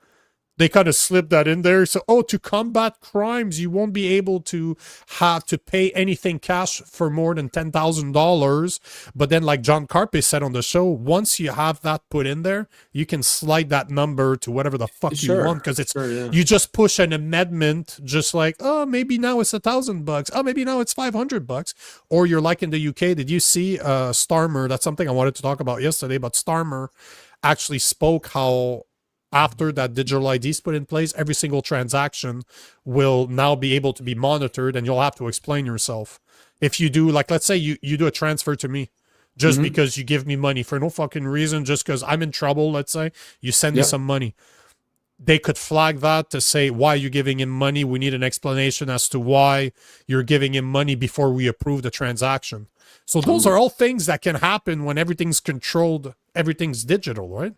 They kind of slipped that in there. So, to combat crimes, you won't be able to have to pay anything cash for more than $10,000. But then, like John Carpe said on the show, once you have that put in there, you can slide that number to whatever the fuck you want. Because you just push an amendment, just like, maybe now it's $1,000. Oh, maybe now it's $500. Or you're like in the UK. Did you see Starmer? That's something I wanted to talk about yesterday. But Starmer actually spoke how after that digital ID is put in place, every single transaction will now be able to be monitored, and you'll have to explain yourself. If you do, like, let's say you do a transfer to me just because you give me money for no fucking reason, just because I'm in trouble, let's say, you send me some money. they could flag that to say, why are you giving him money? We need an explanation as to why you're giving him money before we approve the transaction. So those are all things that can happen when everything's controlled, everything's digital, right?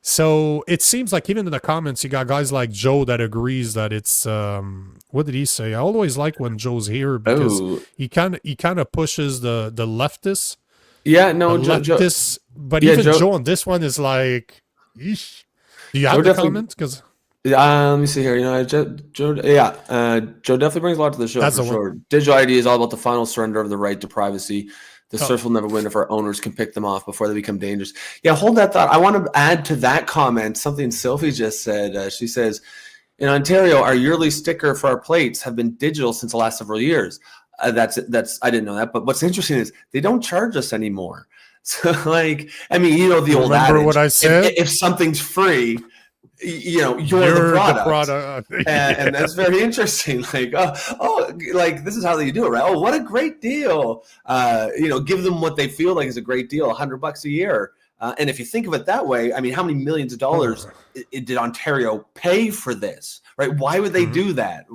So it seems like even in the comments, you got guys like Joe that agrees that it's, what did he say? I always like when Joe's here because he kind of pushes the leftists. Yeah, no, leftists, but even Joe on this one is like, yeesh. Do you have a comment? Because let me see here. You know, Joe definitely brings a lot to the show for sure. Digital ID is all about the final surrender of the right to privacy. The search will never win if our owners can pick them off before they become dangerous. Yeah, hold that thought. I want to add to that comment something Sylvie just said. She says, in Ontario, our yearly sticker for our plates have been digital since the last several years. That's I didn't know that. But what's interesting is they don't charge us anymore. So, like, I mean, you know, the old adage, remember what I said? If something's free, you know, you're the product. And that's very interesting. Like, like this is how they do it, right? Oh, what a great deal. You know, give them what they feel like is a great deal, $100 a year. And if you think of it that way, I mean, how many millions of dollars did Ontario pay for this, right? Why would they do that?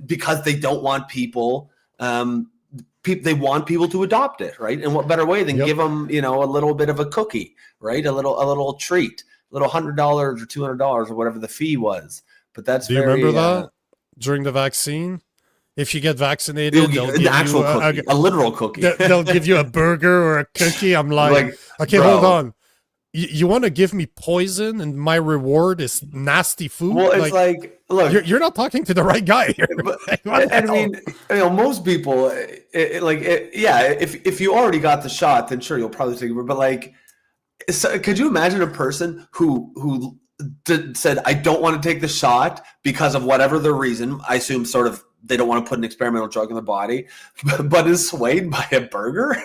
Because they don't want people, they want people to adopt it, right? And what better way than give them, you know, a little bit of a cookie, right? A little treat. Little $100 or $200 or whatever the fee was, but that's. Do you remember that during the vaccine? If you get vaccinated, they'll give actual you cookie, a literal cookie. They'll give you a burger or a cookie. I'm like okay, bro, hold on. You want to give me poison and my reward is nasty food? Well, it's like look, you're not talking to the right guy here. But, I mean, you know, most people, if you already got the shot, then sure, you'll probably take it. But like. So, could you imagine a person who said, I don't want to take the shot because of whatever the reason, I assume sort of they don't want to put an experimental drug in their body, but is swayed by a burger,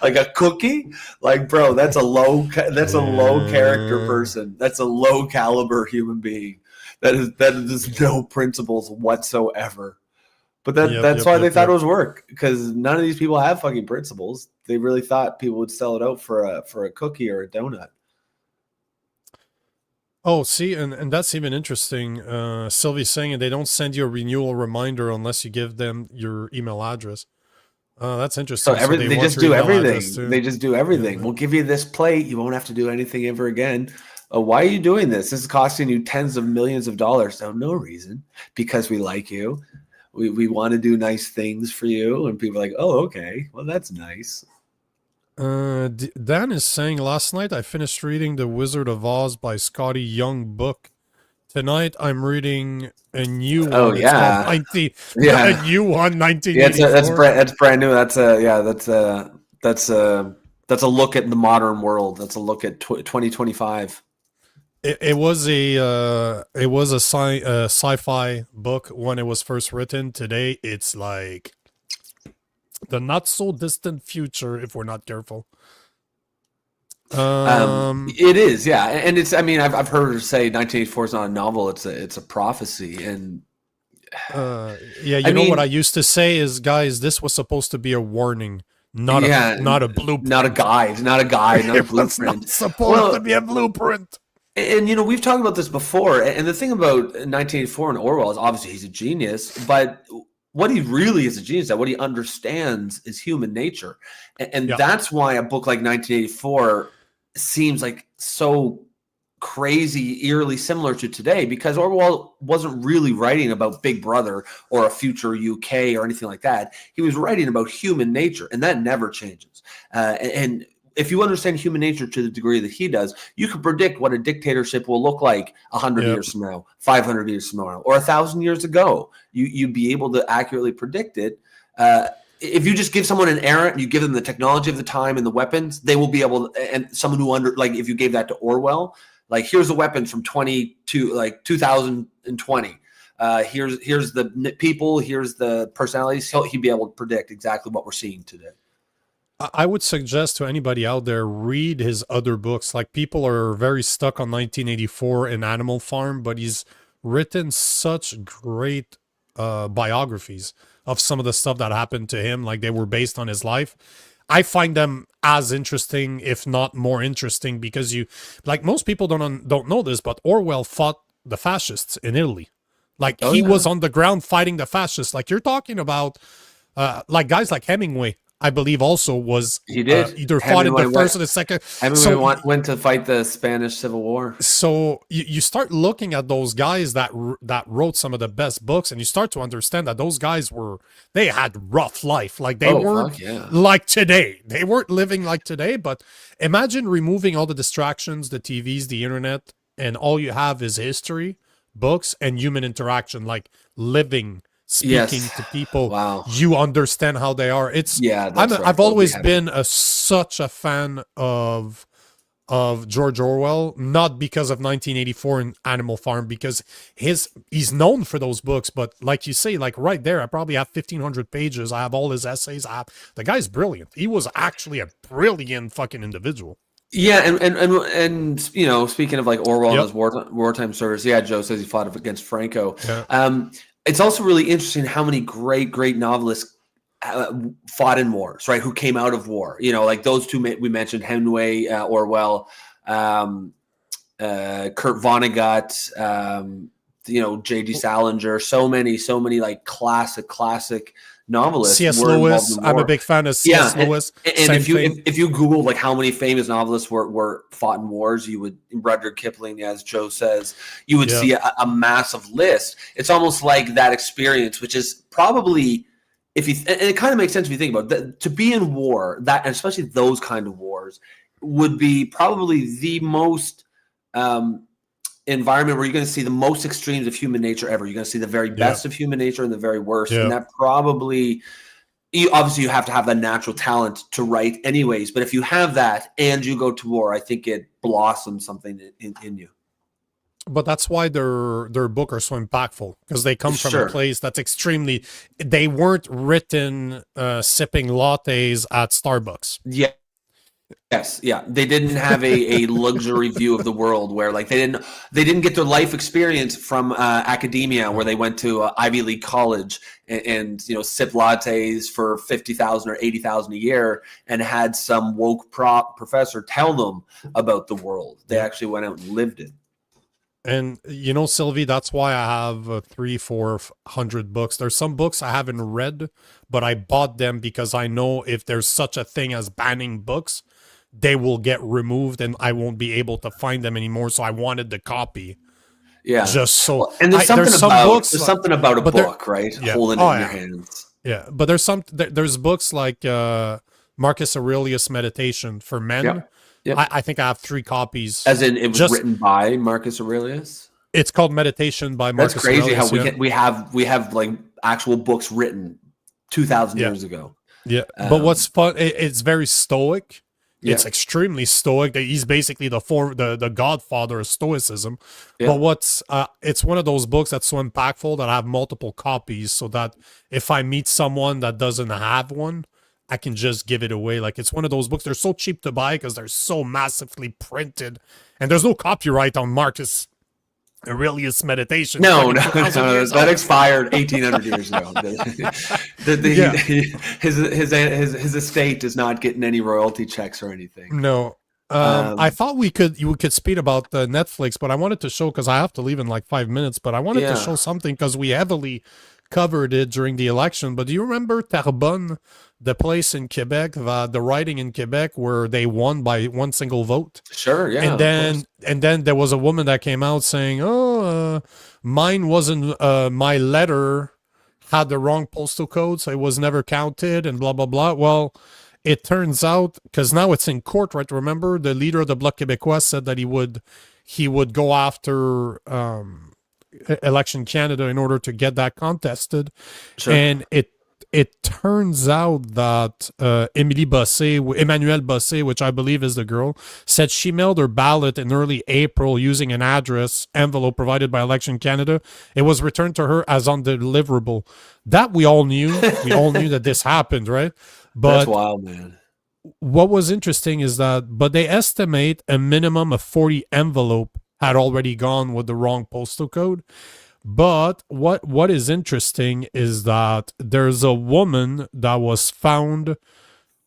like a cookie? Like, bro, that's a low character person. That's a low caliber human being. That is no principles whatsoever. But that's why they thought it was work, because none of these people have fucking principles. They really thought people would sell it out for a cookie or a donut. Oh, see, and that's even interesting. Sylvie's saying they don't send you a renewal reminder unless you give them your email address. That's interesting. So they just do everything. They just do everything. Yeah. We'll give you this plate. You won't have to do anything ever again. Why are you doing this? This is costing you tens of millions of dollars. No reason. Because we like you. We want to do nice things for you, and people are like, oh, okay, well, that's nice. Dan is saying, last night I finished reading The Wizard of Oz by Scotty Young book. Tonight I'm reading a new one. Oh, yeah. A new one, 1984. Yeah, that's brand new. That's a look at the modern world. That's a look at 2025. It was a sci-fi book when it was first written. Today, it's like the not so distant future if we're not careful. It is, yeah, and it's. I mean, I've heard her say 1984 is not a novel; it's a prophecy, and what I used to say is, guys, this was supposed to be a warning. Not a blueprint, not a guide, not a blueprint. It's supposed to be a blueprint. And, you know, we've talked about this before. And the thing about 1984 and Orwell is obviously he's a genius. But what he really is a genius at, what he understands is human nature. And that's why a book like 1984 seems like so crazy, eerily similar to today. Because Orwell wasn't really writing about Big Brother or a future UK or anything like that. He was writing about human nature. And that never changes. And if you understand human nature to the degree that he does, you can predict what a dictatorship will look like 100 years from now, 500 years from now, or 1,000 years ago. You'd be able to accurately predict it. If you just give someone an errant, you give them the technology of the time and the weapons, they will be able to, and someone who if you gave that to Orwell, like, here's the weapons from 2020. Here's the people, here's the personalities. He'd be able to predict exactly what we're seeing today. I would suggest to anybody out there, read his other books. Like, people are very stuck on 1984 and Animal Farm, but he's written such great biographies of some of the stuff that happened to him. Like, they were based on his life. I find them as interesting, if not more interesting, because you, like, most people don't know this, but Orwell fought the fascists in Italy. Like, he was on the ground fighting the fascists. Like, you're talking about, like, guys like Hemingway, I believe, also was either fought in the first or the second. Hemingway went to fight the Spanish Civil War. So you start looking at those guys that wrote some of the best books, and you start to understand that those guys they had rough life. Like, they weren't like today. They weren't living like today. But imagine removing all the distractions, the TVs, the internet, and all you have is history, books, and human interaction, like living, speaking to people. Wow. You understand how they are. I've always been such a fan of George Orwell, not because of 1984 and Animal Farm, because he's known for those books, but like you say, like right there, I probably have 1,500 pages. I have all his essays. The guy's brilliant. He was actually a brilliant fucking individual. Yeah, and you know, speaking of like Orwell and his wartime service, Joe says he fought against Franco. Yeah. It's also really interesting how many great novelists fought in wars, right? Who came out of war? You know, like those two we mentioned, Hemingway, Orwell, Kurt Vonnegut, you know, J.D. Salinger. So many like classic novelists. C.S. Lewis. I'm a big fan of C.S. Lewis. And if you Google like how many famous novelists were fought in wars, you would, Rudyard Kipling, as Joe says, you would see a massive list. It's almost like that experience, which is probably, and it kind of makes sense if you think about it, to be in war, that, and especially those kind of wars, would be probably the most environment where you're going to see the most extremes of human nature ever. You're going to see the very best of human nature and the very worst. And that probably, obviously you have to have that natural talent to write anyways. But if you have that and you go to war, I think it blossoms something in you. But that's why their book are so impactful, because they come from a place that's extremely, they weren't written sipping lattes at Starbucks. Yeah. Yes, yeah. They didn't have a luxury view of the world where like they didn't get their life experience from academia, where they went to Ivy League college and you know, sip lattes for $50,000 or $80,000 a year and had some woke professor tell them about the world. They actually went out and lived it. And you know, Sylvie, that's why I have 300-400 books. There's some books I haven't read, but I bought them because I know if there's such a thing as banning books, they will get removed and I won't be able to find them anymore. So I wanted the copy. Yeah. Just so. Well, and there's something about a book, right? Holding it in your hands. Yeah. But there's books like Marcus Aurelius Meditation for Men. Yep. Yep. I think I have 3 copies. As in, it was written by Marcus Aurelius? It's called Meditation by Marcus Aurelius. That's crazy how we have like actual books written 2,000 years ago. Yeah. But what's fun, it's very stoic. Yeah. It's extremely stoic. He's basically the godfather of stoicism. Yeah. But it's one of those books that's so impactful that I have multiple copies, so that if I meet someone that doesn't have one, I can just give it away. Like, it's one of those books. They're so cheap to buy because they're so massively printed, and there's no copyright on Marcus Aurelius Meditation. No, that expired 1,800 years ago. His estate is not getting any royalty checks or anything. No. I thought you could speak about the Netflix, but I wanted to show, because I have to leave in like 5 minutes, but I wanted to show something because we heavily covered it during the election. But do you remember Terrebonne, the place in Quebec, the riding in Quebec where they won by one single vote? Sure, yeah. And then there was a woman that came out saying, mine wasn't, my letter had the wrong postal code, so it was never counted, and blah, blah, blah. Well, it turns out, because now it's in court, right? Remember, the leader of the Bloc Québécois said that he would go after Election Canada in order to get that contested. Sure. And it turns out that Emmanuelle Bossé, which I believe is the girl, said she mailed her ballot in early April using an address envelope provided by Election Canada. It was returned to her as undeliverable. That we all knew. We all knew that this happened, right? But that's wild, man. What was interesting is that, but they estimate a minimum of 40 envelope had already gone with the wrong postal code. But what is interesting is that there's a woman that was found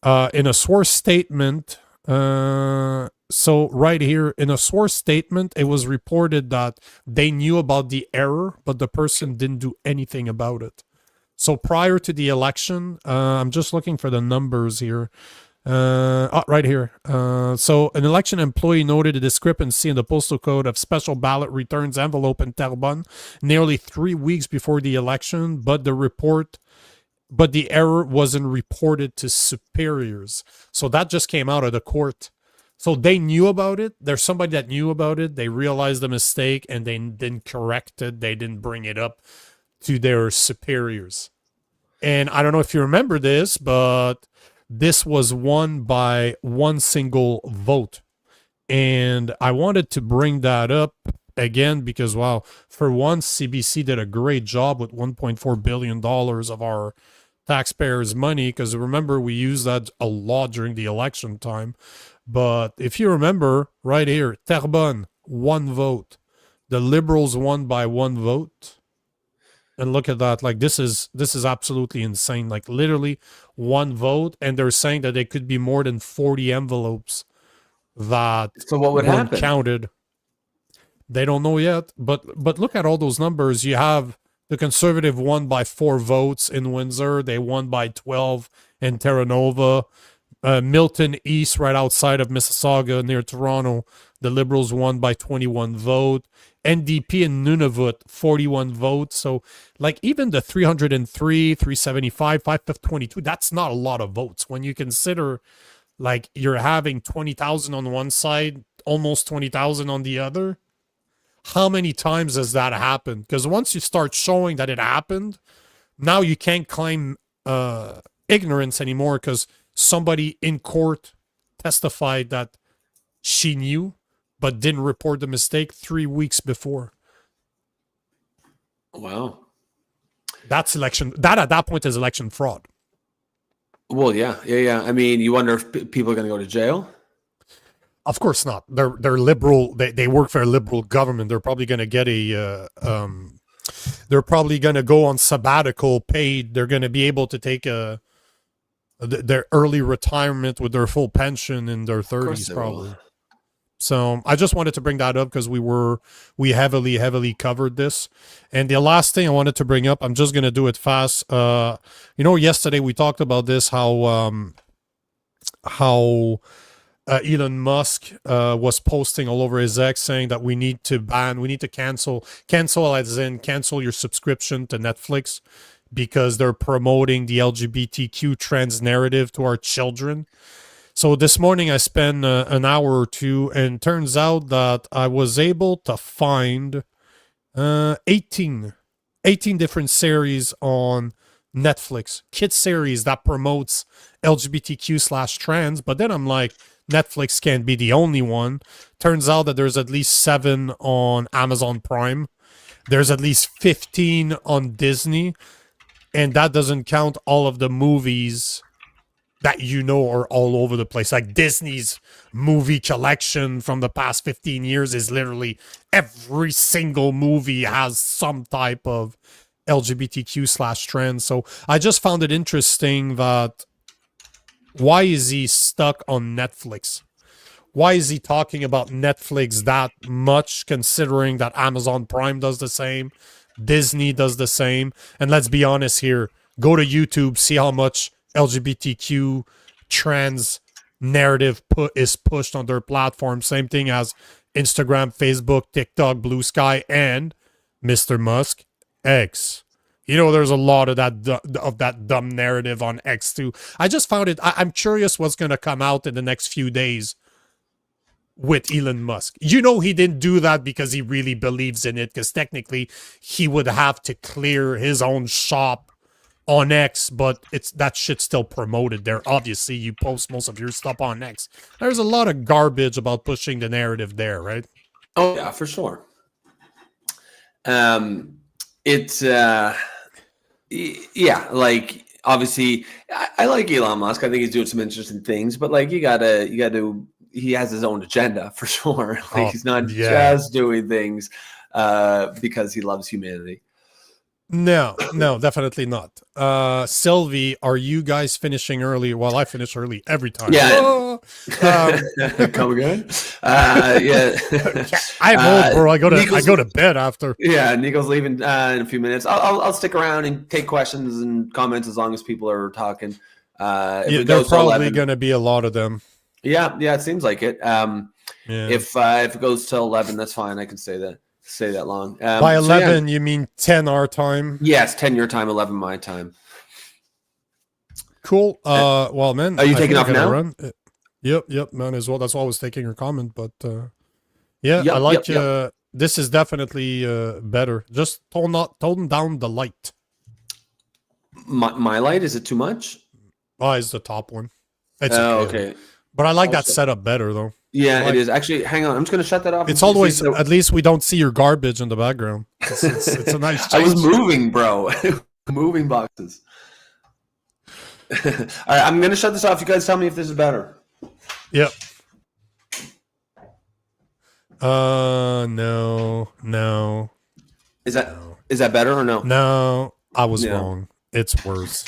In a source statement, so right here, in a source statement, it was reported that they knew about the error, but the person didn't do anything about it. So prior to the election, I'm just looking for the numbers here. Right here. So an election employee noted a discrepancy in the postal code of special ballot returns envelope in Terrebonne nearly 3 weeks before the election, but the error wasn't reported to superiors. So that just came out of the court. So they knew about it. There's somebody that knew about it. They realized the mistake and they didn't correct it. They didn't bring it up to their superiors. And I don't know if you remember this, but this was won by one single vote. And I wanted to bring that up again because, wow, for once, CBC did a great job with $1.4 billion of our taxpayers' money, because remember, we used that a lot during the election time. But if you remember, right here, Terrebonne, 1 vote. The Liberals won by 1 vote. And look at that. Like, this is absolutely insane. Like, literally 1 vote. And they're saying that there could be more than 40 envelopes that so what would happen? Counted. They don't know yet. But look at all those numbers. You have the Conservative won by 4 votes in Windsor. They won by 12 in Terra Nova. Milton East, right outside of Mississauga, near Toronto, the Liberals won by 21 votes. NDP in Nunavut, 41 votes. So, like, even the 303, 375, 522, that's not a lot of votes. When you consider, like, you're having 20,000 on one side, almost 20,000 on the other. How many times has that happened? Because once you start showing that it happened, now you can't claim ignorance anymore because somebody in court testified that she knew but didn't report the mistake 3 weeks before. Wow. That's election. That at that point is election fraud. Well, yeah. I mean, you wonder if people are going to go to jail? Of course not. They're liberal. They work for a liberal government. They're probably going to get a they're probably going to go on sabbatical paid. They're going to be able to take their early retirement with their full pension in their 30s probably. Will. So I just wanted to bring that up because we heavily covered this. And the last thing I wanted to bring up, I'm just going to do it fast. Yesterday we talked about this, how Elon Musk was posting all over his X saying that we need to cancel as in cancel your subscription to Netflix because they're promoting the LGBTQ trans narrative to our children. So this morning I spent an hour or two, and turns out that I was able to find 18 different series on Netflix, kids series that promotes LGBTQ/trans. But then I'm like, Netflix can't be the only one. Turns out that there's at least 7 on Amazon Prime. There's at least 15 on Disney. And that doesn't count all of the movies that are all over the place. Like Disney's movie collection from the past 15 years is literally every single movie has some type of LGBTQ/trans. So I just found it interesting that why is he stuck on Netflix? Why is he talking about Netflix that much, considering that Amazon Prime does the same, Disney does the same? And let's be honest here, go to YouTube, see how much LGBTQ trans narrative is pushed on their platform. Same thing as Instagram, Facebook, TikTok, Blue Sky, and Mr. Musk, X. There's a lot of that dumb narrative on X too. I just found it. I'm curious what's going to come out in the next few days with Elon Musk. He didn't do that because he really believes in it, because technically he would have to clear his own shop on X, but that shit's still promoted there. Obviously, you post most of your stuff on X. There's a lot of garbage about pushing the narrative there, right? Oh yeah, for sure. Like obviously, I like Elon Musk. I think he's doing some interesting things, but like you gotta. He has his own agenda for sure. Like he's not just doing things because he loves humanity. No, definitely not. Sylvie, are you guys finishing early? Well, I finish early every time. Yeah. Come again? Yeah. I'm old, bro. I go to bed after. Yeah, Nico's leaving in a few minutes. I'll stick around and take questions and comments as long as people are talking. There's probably going to be a lot of them. Yeah, it seems like it. If it goes till 11, that's fine. I can stay that long. By 11, you mean 10 our time? Yes, 10 your time, 11 my time. Cool. Well, man, are you taking off now? Run. Yep, man, as well. That's why I was taking your comment, but I like. This is definitely better. Just tone down the light. My light, is it too much? Oh, it's the top one. It's okay. But I like that setup better, though. Yeah, it is. Actually, hang on. I'm just going to shut that off. It's always, at least we don't see your garbage in the background. It's a nice change. I was moving, bro. Moving boxes. All right, I'm going to shut this off. You guys tell me if this is better. Yep. No. Is that better or no? No, I was wrong. It's worse.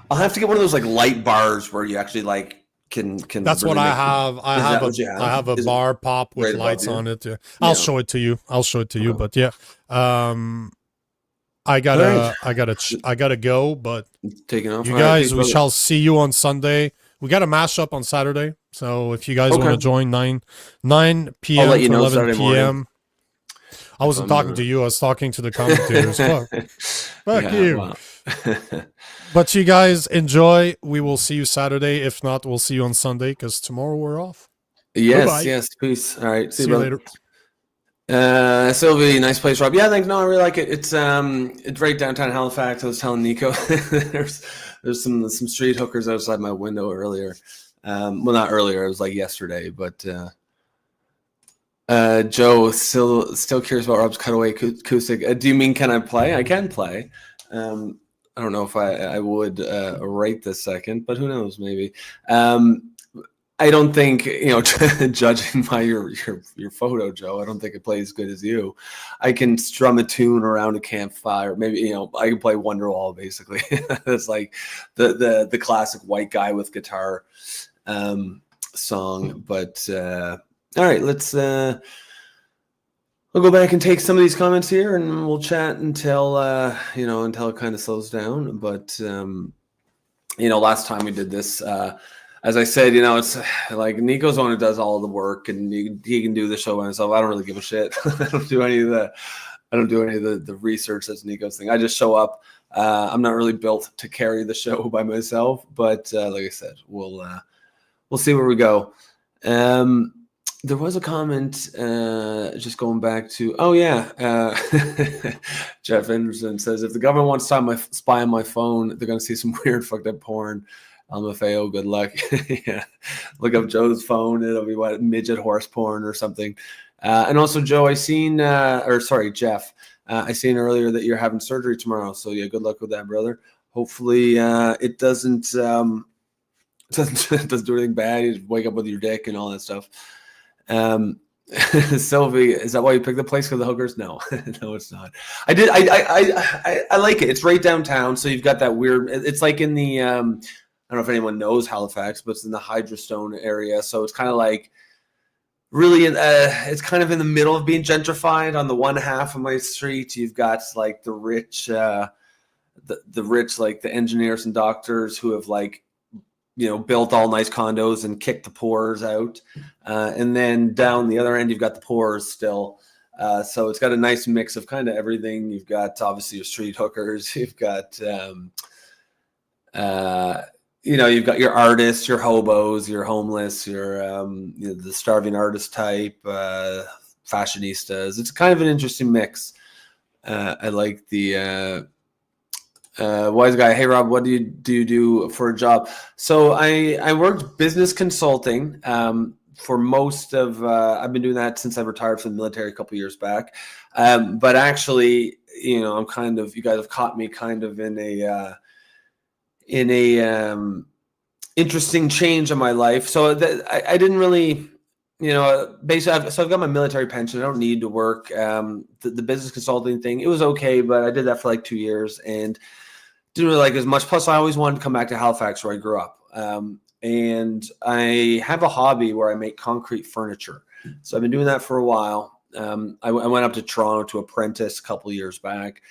I'll have to get one of those like light bars where you actually like can. That's what I have. I have a bar pop with lights on it. Yeah. I'll show it to you. But yeah, I gotta go. But taking off. You guys, we shall see you on Sunday. We got a mashup on Saturday, so if you guys want to join 9 p.m. to 11 p.m. I wasn't talking to you. I was talking to the commentators. Fuck you. Wow. But you guys enjoy. We will see you Saturday. If not, we'll see you on Sunday because tomorrow we're off. Yes, Goodbye. yes. Peace. All right. See you later. Sylvie, nice place, Rob. Yeah, thanks. No, I really like it. It's right downtown Halifax. I was telling Nico there's some street hookers outside my window earlier. Well, not earlier. It was like yesterday, but Joe still curious about Rob's cutaway acoustic. Do you mean can I play? I can play. I don't know if I would right this second, but who knows? Maybe. I don't think, judging by your photo, Joe, I don't think it plays as good as you. I can strum a tune around a campfire. Maybe, I can play Wonderwall, basically. It's like the classic white guy with guitar song. But all right, let's we'll go back and take some of these comments here, and we'll chat until until it kind of slows down. But last time we did this, as I said, it's like Nico's the one who does all the work, and he can do the show by himself. I don't really give a shit. I don't do any of the research. That's Nico's thing. I just show up. I'm not really built to carry the show by myself, but like I said, we'll see where we go. There was a comment just going back to, Jeff Anderson says, if the government wants to spy on my phone, they're going to see some weird fucked up porn. LMFAO, good luck. Yeah. Look up Joe's phone. It'll be midget horse porn or something. And also, Joe, Jeff, I seen earlier that you're having surgery tomorrow. So yeah, good luck with that, brother. Hopefully it doesn't do anything bad. You just wake up with your dick and all that stuff. Sylvie, is that why you picked the place for the hookers? No, no, it's not. I like it. It's right downtown. So you've got that weird, it's like in the, I don't know if anyone knows Halifax, but it's in the Hydrostone area. So it's kind of like really, it's kind of in the middle of being gentrified. On the one half of my street, you've got like the rich, like the engineers and doctors who have built all nice condos and kicked the poorers out. And then down the other end, you've got the poorers still. So it's got a nice mix of kind of everything. You've got obviously your street hookers. You've got, you've got your artists, your hobos, your homeless, your the starving artist type, fashionistas. It's kind of an interesting mix. I like the wise guy. Hey Rob, what do you do for a job? So I worked business consulting for most of. I've been doing that since I retired from the military a couple years back. But actually, I'm kind of. You guys have caught me kind of in a interesting change in my life. So I didn't really basically, I've got my military pension. I don't need to work. The business consulting thing, it was okay, but I did that for like 2 years and didn't really like it as much. Plus, I always wanted to come back to Halifax where I grew up. And I have a hobby where I make concrete furniture. So I've been doing that for a while. I went up to Toronto to apprentice a couple of years back.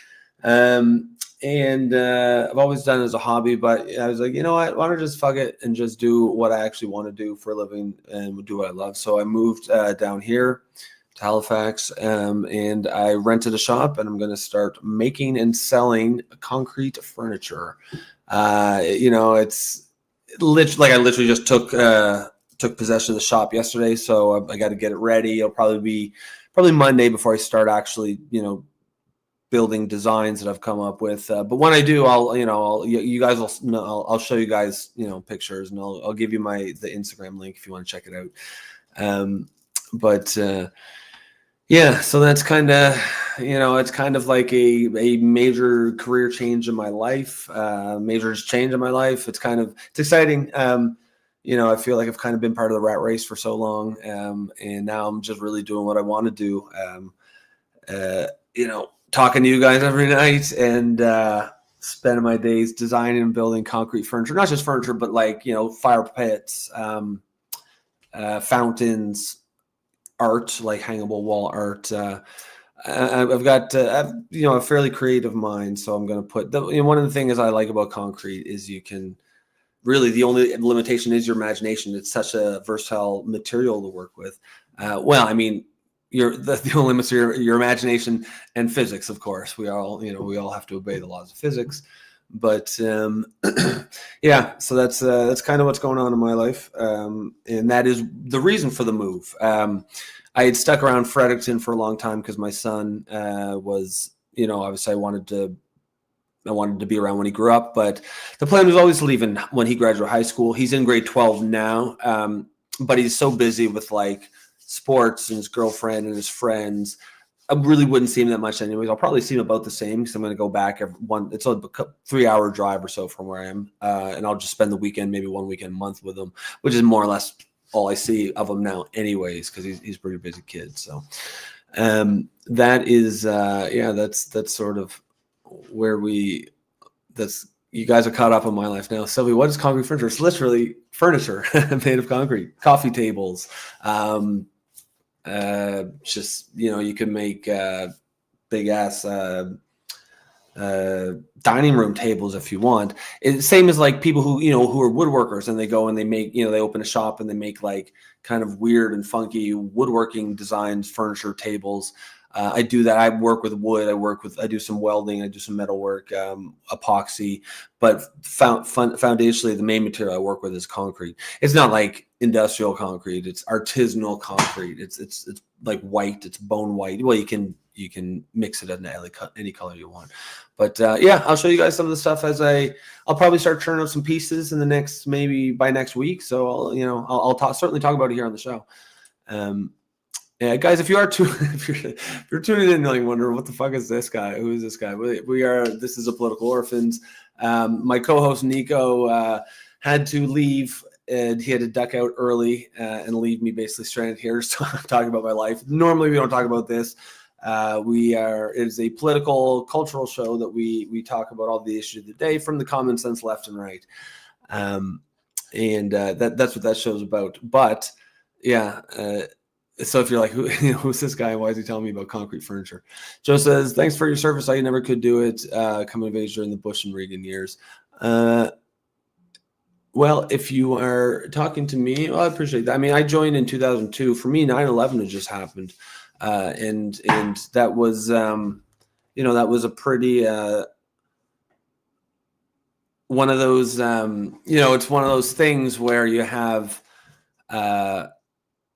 And I've always done it as a hobby, but I was like, you know what, why don't I just fuck it and just do what I actually want to do for a living and do what I love. So I moved down here to Halifax, and I rented a shop, and I'm going to start making and selling concrete furniture. It's literally, I literally just took possession of the shop yesterday, so I got to get it ready. It'll probably be Monday before I start actually, building designs that I've come up with. But when I do, you guys will know, I'll show you guys, pictures, and I'll give you the Instagram link if you want to check it out. So that's kind of, it's kind of like a major career change in my life, major change in my life. It's exciting. I feel like I've kind of been part of the rat race for so long. And now I'm just really doing what I want to do. Talking to you guys every night and spending my days designing and building concrete furniture, not just furniture, but like, fire pits, fountains, art, like hangable wall art. I've got, a fairly creative mind. So I'm going to put one of the things I like about concrete is you can really, the only limitation is your imagination. It's such a versatile material to work with. The only limits are your imagination and physics, of course. We all have to obey the laws of physics. But so that's kind of what's going on in my life, and that is the reason for the move. I had stuck around Fredericton for a long time because my son was, obviously I wanted to be around when he grew up, but the plan was always leaving when he graduated high school. He's in grade 12 now, but he's so busy with like sports and his girlfriend and his friends. I really wouldn't see him that much anyways. I'll probably see him about the same because I'm going to go back it's a 3-hour drive or so from where I am. And I'll just spend the weekend, maybe one weekend a month with him, which is more or less all I see of him now anyways, because he's a pretty busy kid. So that is, that's sort of where you guys are caught up on my life now. Sylvie, what is concrete furniture? It's literally furniture made of concrete, coffee tables, you can make big ass dining room tables if you want. It's same as like people who are woodworkers and they go and they make, they open a shop and they make like kind of weird and funky woodworking designs, furniture, tables. I do that. I work with wood. I do some welding. I do some metal work, epoxy. But foundationally, the main material I work with is concrete. It's not like industrial concrete. It's artisanal concrete. It's like white. It's bone white. Well, you can mix it into any color you want. But I'll show you guys some of the stuff as I'll probably start turning up some pieces in maybe by next week. So I'll certainly talk about it here on the show. Yeah, guys, if you're tuning in, like wonder what the fuck is this guy? Who is this guy? This is a Political Orphans. My co-host Nico had to leave, and he had to duck out early and leave me basically stranded here, so I'm talking about my life. Normally we don't talk about this. It is a political, cultural show that we talk about all the issues of the day from the common sense left and right. That's what that show's about. But yeah, so if you're like, who's this guy? Why is he telling me about concrete furniture? Joe says, thanks for your service. I never could do it. Coming of age during the Bush and Reagan years. Well, if you are talking to me, well, I appreciate that. I mean, I joined in 2002. For me, 9/11 had just happened. And that was, that was a pretty, one of those, it's one of those things where you have,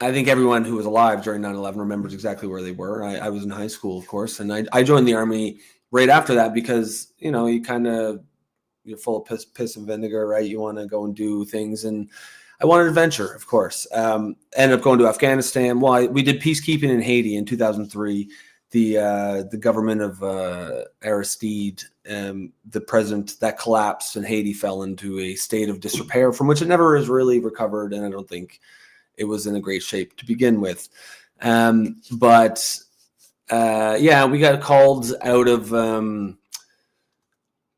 I think everyone who was alive during 9/11 remembers exactly where they were. I was in high school, of course, and I joined the Army right after that because, you're full of piss and vinegar, right? You want to go and do things, and I wanted adventure, of course. Ended up going to Afghanistan. Well, we did peacekeeping in Haiti in 2003. The government of Aristide, the president that collapsed, and Haiti fell into a state of disrepair from which it never has really recovered, and I don't think it was in a great shape to begin with. But we got called out of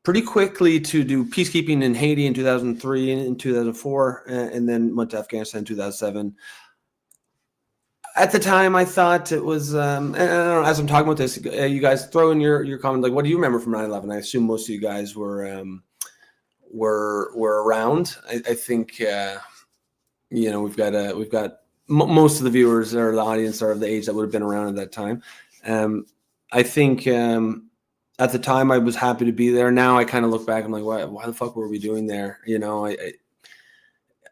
pretty quickly to do peacekeeping in Haiti in 2003 and in 2004, and then went to Afghanistan in 2007. At the time, I thought it was, and I don't know, as I'm talking about this, you guys throw in your comment, like, what do you remember from 9/11? I assume most of you guys were around. I think, we've got most of the viewers or the audience are of the age that would have been around at that time. I think at the time I was happy to be there. Now I kind of look back, I'm like, why the fuck were we doing there?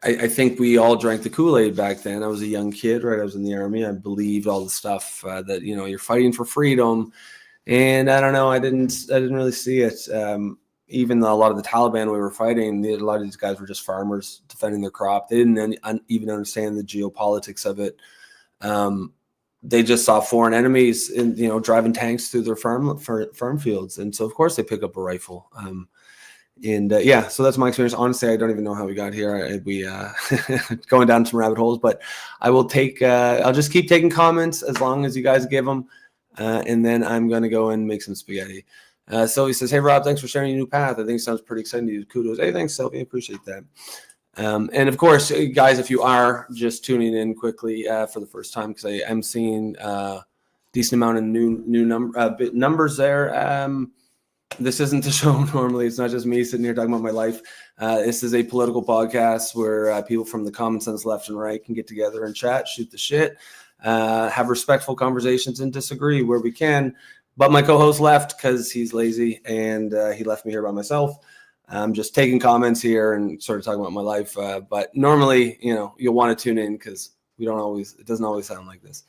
I think we all drank the Kool-Aid back then. I was a young kid, right? I was in the army. I believed all the stuff that, you're fighting for freedom. And I don't know, I didn't really see it. Even a lot of the Taliban we were fighting, a lot of these guys were just farmers defending their crop. They didn't even understand the geopolitics of it. They just saw foreign enemies driving tanks through their farm fields. And so, of course, they pick up a rifle. So that's my experience. Honestly, I don't even know how we got here. We going down some rabbit holes, but I will I'll just keep taking comments as long as you guys give them. And then I'm going to go and make some spaghetti. Sylvie says, hey, Rob, thanks for sharing your new path. I think it sounds pretty exciting to you. Kudos. Hey, thanks, Sylvie. I appreciate that. And of course, guys, if you are just tuning in quickly for the first time, because I am seeing a decent amount of new numbers there. This isn't the show normally. It's not just me sitting here talking about my life. This is a political podcast where people from the common sense left and right can get together and chat, shoot the shit, have respectful conversations, and disagree where we can. But my co-host left because he's lazy, and he left me here by myself. I'm just taking comments here and sort of talking about my life. But normally, you'll want to tune in because it doesn't always sound like this.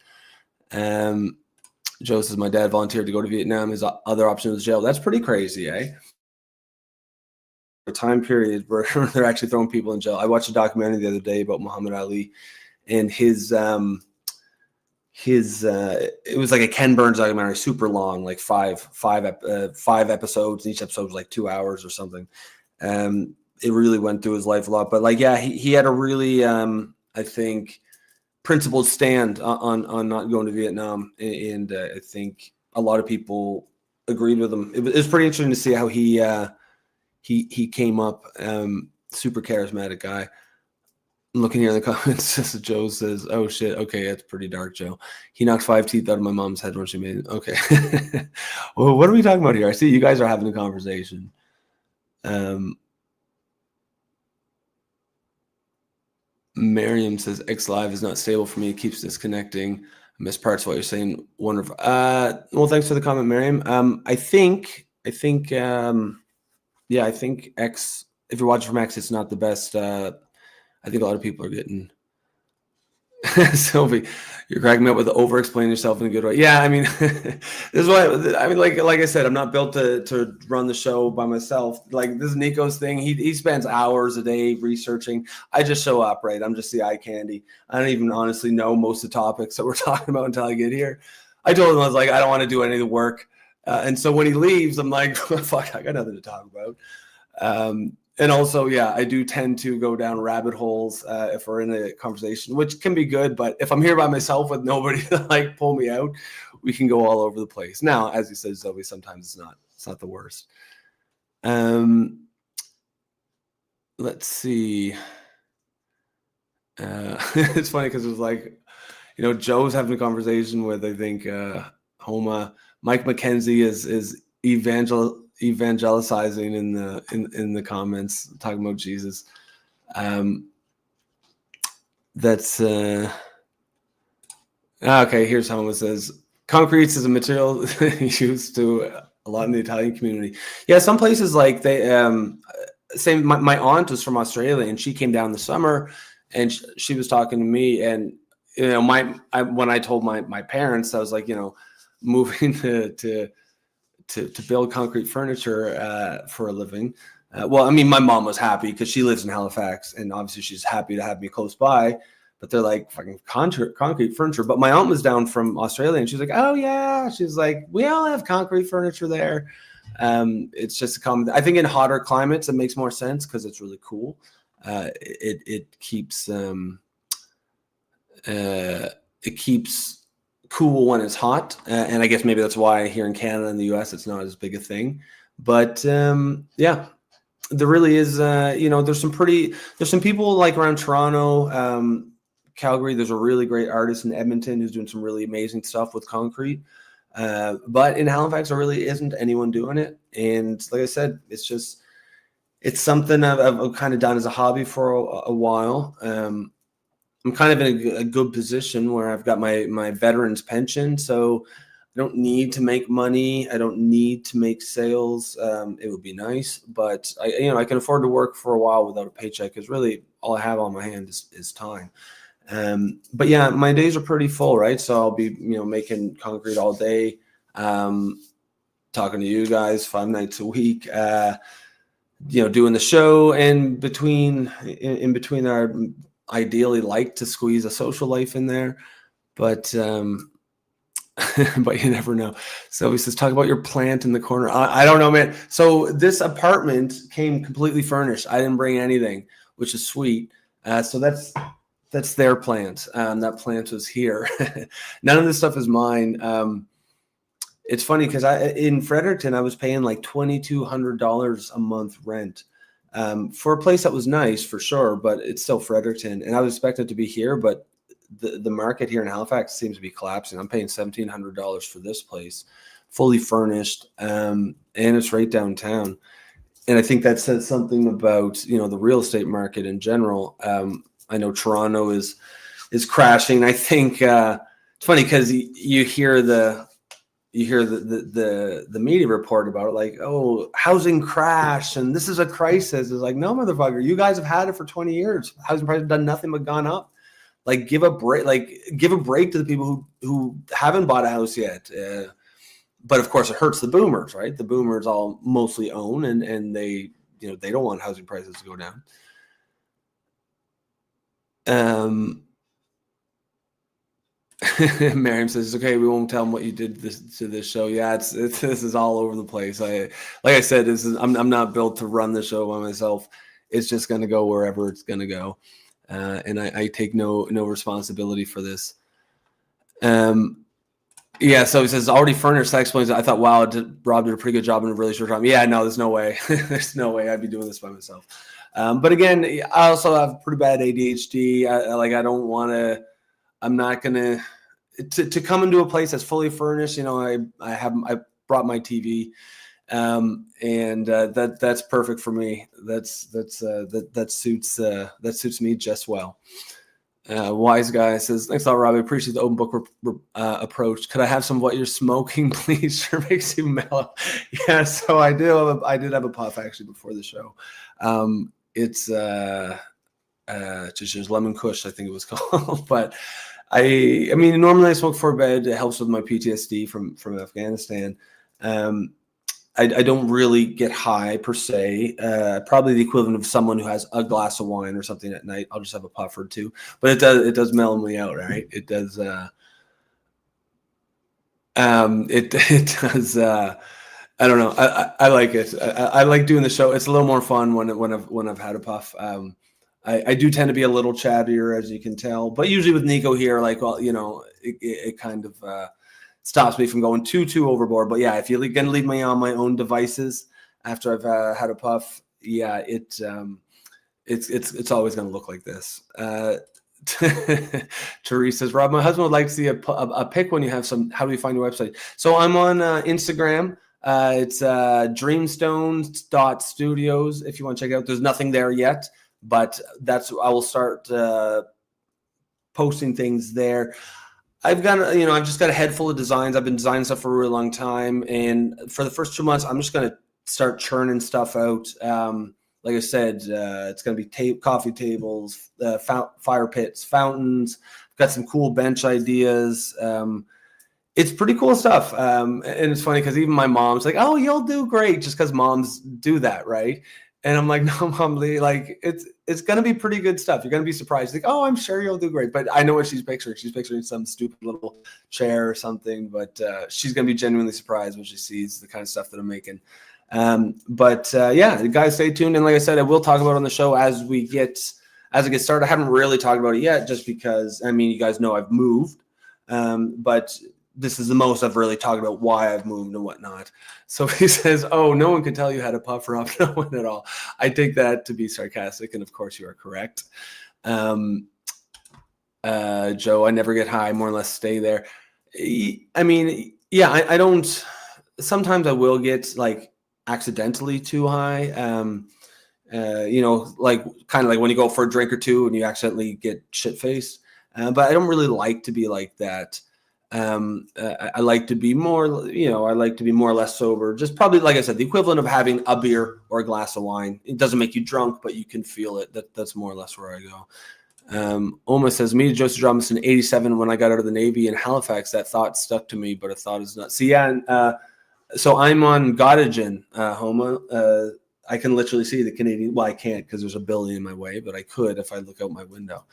Joe says, my dad volunteered to go to Vietnam. His other option was jail. That's pretty crazy, eh? A time period where they're actually throwing people in jail. I watched a documentary the other day about Muhammad Ali and his it was like a Ken Burns documentary, super long, like five episodes. And each episode was like 2 hours or something. It really went through his life a lot. But he had a really, I think, principled stand on not going to Vietnam, and I think a lot of people agreed with him. It was pretty interesting to see how he came up. Super charismatic guy. I'm looking here in the comments. Joe says, "Oh shit, okay, that's pretty dark, Joe. He knocked 5 teeth out of my mom's head when she made it." Okay, well, what are we talking about here? I see you guys are having a conversation. Miriam says, X Live is not stable for me. It keeps disconnecting. I miss parts of what you're saying. Wonderful. Well, thanks for the comment, Miriam. I think X, if you're watching from X, it's not the best. I think a lot of people are getting Sylvie, you're cracking me up with over-explaining yourself in a good way. Yeah, I mean, this is why. I mean, like I said, I'm not built to run the show by myself. Like, this is Nico's thing. He spends hours a day researching. I just show up, right? I'm just the eye candy. I don't even honestly know most of the topics that we're talking about until I get here. I told him, I was like, I don't want to do any of the work. And so when he leaves, I'm like, fuck, I got nothing to talk about. And also, yeah, I do tend to go down rabbit holes if we're in a conversation, which can be good. But if I'm here by myself with nobody to like pull me out, we can go all over the place. Now, as you said, Zoe, sometimes it's not the worst. Let's see. It's funny because it was like, Joe's having a conversation with, I think, Homa. Mike McKenzie is evangelizing in the comments, talking about Jesus. That's okay. Here's how it says, concrete is a material used to a lot in the Italian community. Yeah, some places like they same. My aunt was from Australia, and she came down the summer, and she was talking to me, and when I told my parents, I was like, moving to build concrete furniture for a living. Well, I mean, my mom was happy because she lives in Halifax, and obviously she's happy to have me close by. But they're like, fucking concrete furniture. But my aunt was down from Australia, and she's like, oh yeah, she's like, we all have concrete furniture there. It's just a common. I think in hotter climates it makes more sense because it's really cool. It keeps it keeps cool when it's hot. And I guess maybe that's why here in Canada and the US, it's not as big a thing. But yeah, there really is, there's some people like around Toronto, Calgary. There's a really great artist in Edmonton who's doing some really amazing stuff with concrete. But in Halifax, there really isn't anyone doing it. And like I said, it's something I've kind of done as a hobby for a while. I'm kind of in a good position where I've got my veterans pension, so I don't need to make money. I don't need to make sales. It would be nice, but I can afford to work for a while without a paycheck, because really all I have on my hand is time. But yeah, my days are pretty full, right? So I'll be, making concrete all day, talking to you guys 5 nights a week, doing the show, and in between our ideally like to squeeze a social life in there, but but you never know. So he says, talk about your plant in the corner. I don't know, man. So this apartment came completely furnished. I didn't bring anything, which is sweet. So that's their plant. That plant was here. None of this stuff is mine. It's funny because in Fredericton, I was paying like $2,200 a month rent for a place that was nice for sure, but it's still Fredericton. And I was expecting it to be here, but the market here in Halifax seems to be collapsing. I'm paying $1,700 for this place, fully furnished, and it's right downtown. And I think that says something about the real estate market in general. I know Toronto is crashing. I think it's funny because you hear the media report about it, like, oh, housing crash and this is a crisis. It's like, no, motherfucker, you guys have had it for 20 years. Housing prices have done nothing but gone up. Like, give a break. Like, give a break to the people who haven't bought a house yet. But of course, it hurts the boomers, right? The boomers all mostly own, and they don't want housing prices to go down. Miriam says, okay, we won't tell them what you did to this show. Yeah, this is all over the place. Like I said, I'm not built to run the show by myself. It's just going to go wherever it's going to go. And I take no responsibility for this. Yeah, so he says, already furnished. That explains it. I thought, wow, Rob did a pretty good job in a really short time. Yeah, no, there's no way. There's no way I'd be doing this by myself. But again, I also have pretty bad ADHD. I'm not going to come into a place that's fully furnished. I brought my TV, and that's perfect for me. That suits me just well. Wise guy says, thanks a lot, Rob. I appreciate the open book approach. Could I have some of what you're smoking, please? Sure makes you mellow. Yeah, so I did have a puff actually before the show. It's just lemon kush, I think it was called. But I mean, normally I smoke before bed. It helps with my PTSD from Afghanistan. I don't really get high per se. Probably the equivalent of someone who has a glass of wine or something at night. I'll just have a puff or two, but it does mellow me out, right? It does. It does. I don't know. I like it. I like doing the show. It's a little more fun when I've had a puff. I do tend to be a little chattier, as you can tell, but usually with Nico here, like, well, it kind of stops me from going too overboard. But yeah, if you're gonna leave me on my own devices after I've had a puff, yeah, it's always gonna look like this. Therese says, Rob, my husband would like to see a pic when you have some. How do we find your website? So I'm on Instagram. It's dreamstones.studios. If you want to check it out, there's nothing there yet, but I will start posting things there. I've just got a head full of designs. I've been designing stuff for a really long time. And for the first 2 months, I'm just going to start churning stuff out. Like I said, it's going to be coffee tables, fire pits, fountains. I've got some cool bench ideas. It's pretty cool stuff. And it's funny because even my mom's like, oh, you'll do great, just because moms do that, right? And I'm like, no, Mom, like it's going to be pretty good stuff. You're going to be surprised. Like, oh, I'm sure you'll do great. But I know what she's picturing. She's picturing some stupid little chair or something. But she's going to be genuinely surprised when she sees the kind of stuff that I'm making. Yeah, guys, stay tuned. And like I said, I will talk about it on the show as we get as it gets started, I haven't really talked about it yet, just because, I mean, you guys know I've moved, but this is the most I've really talked about why I've moved and whatnot. So he says, "Oh, no one can tell you how to puffer up." No one at all. I take that to be sarcastic, and of course you are correct. Joe, I never get high, more or less stay there. I mean, yeah, I don't. Sometimes I will get like accidentally too high. Like kind of like when you go for a drink or two and you accidentally get shit faced. But I don't really like to be like that. I like to be more, I like to be more or less sober. Just probably, like I said, the equivalent of having a beer or a glass of wine. It doesn't make you drunk, but you can feel it. That's more or less where I go. Oma says, me to Joseph Robinson, 87, when I got out of the Navy in Halifax, that thought stuck to me, but a thought is not. So yeah, so I'm on Gottingen, Homa. I can literally see the Canadian. Well, I can't because there's a building in my way, but I could if I look out my window.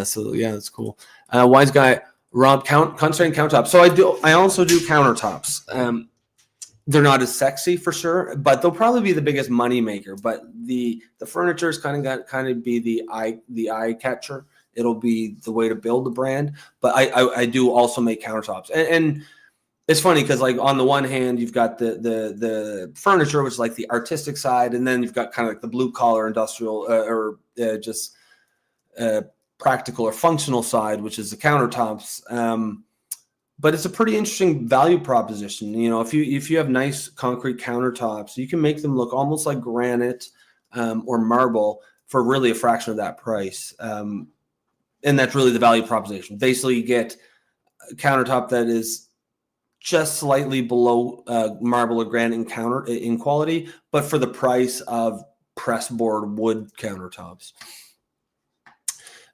So yeah, that's cool. Wise guy. Rob, concentrating countertops. So I also do countertops. They're not as sexy for sure, but they'll probably be the biggest money maker. But the furniture is kind of be the eye catcher. It'll be the way to build the brand. But I do also make countertops, and it's funny because like on the one hand you've got the furniture, which is like the artistic side, and then you've got kind of like the blue collar industrial practical or functional side, which is the countertops. But it's a pretty interesting value proposition. If you have nice concrete countertops, you can make them look almost like granite or marble for really a fraction of that price. And that's really the value proposition. Basically, you get a countertop that is just slightly below marble or granite in quality, but for the price of pressboard wood countertops.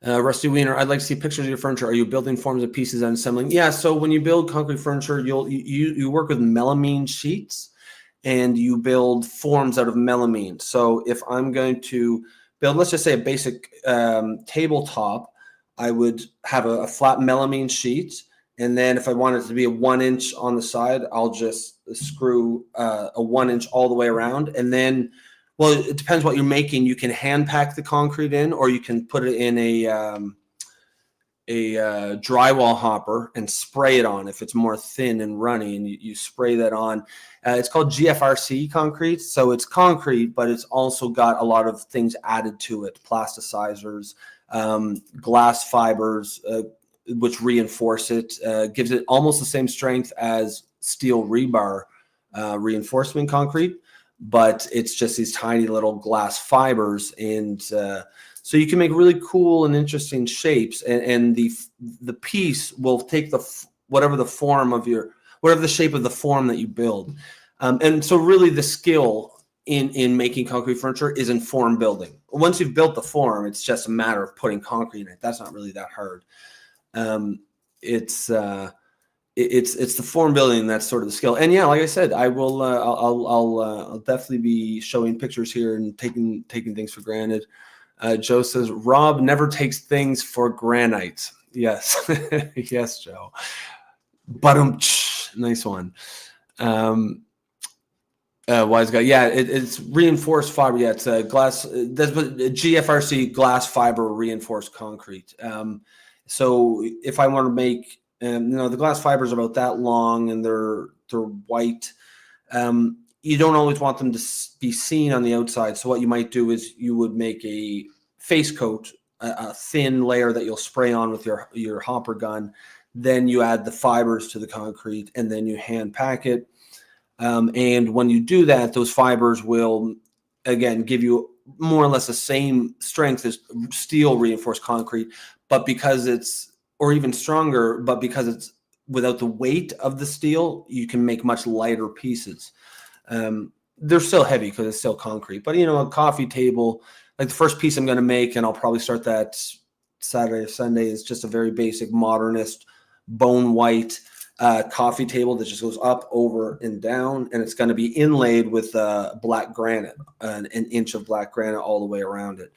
Rusty Wiener, I'd like to see pictures of your furniture. Are you building forms of pieces and assembling? Yeah, so when you build concrete furniture, you work with melamine sheets, and you build forms out of melamine. So if I'm going to build, let's just say a basic tabletop, I would have a flat melamine sheet, and then if I want it to be a 1 inch on the side, I'll just screw a 1 inch all the way around, and then. Well, it depends what you're making. You can hand pack the concrete in, or you can put it in a drywall hopper and spray it on if it's more thin and runny, and you spray that on. It's called GFRC concrete. So it's concrete, but it's also got a lot of things added to it, plasticizers, glass fibers, which reinforce it, gives it almost the same strength as steel rebar reinforcement concrete. But it's just these tiny little glass fibers, and so you can make really cool and interesting shapes. And the piece will take whatever the shape of the form that you build. And so really the skill in making concrete furniture is in form building. Once you've built the form, it's just a matter of putting concrete in it. That's not really that hard. It's the form building that's sort of the skill. And yeah, like I said, I will I'll definitely be showing pictures here and taking things for granted. Joe says Rob never takes things for granite. Yes. Yes, Joe. Nice one. Wise guy. Yeah, it's reinforced fiber. Yeah, it's a glass. That's GFRC glass fiber reinforced concrete. So if I want to make the glass fibers are about that long, and they're white. You don't always want them to be seen on the outside. So what you might do is you would make a face coat, a thin layer that you'll spray on with your hopper gun. Then you add the fibers to the concrete, and then you hand pack it. And when you do that, those fibers will, again, give you more or less the same strength as steel reinforced concrete, but because or even stronger, but because it's without the weight of the steel, you can make much lighter pieces. They're still heavy because it's still concrete, but a coffee table, like the first piece I'm going to make, and I'll probably start that Saturday or Sunday, is just a very basic modernist bone white coffee table that just goes up, over, and down, and it's going to be inlaid with black granite, an inch of black granite all the way around it.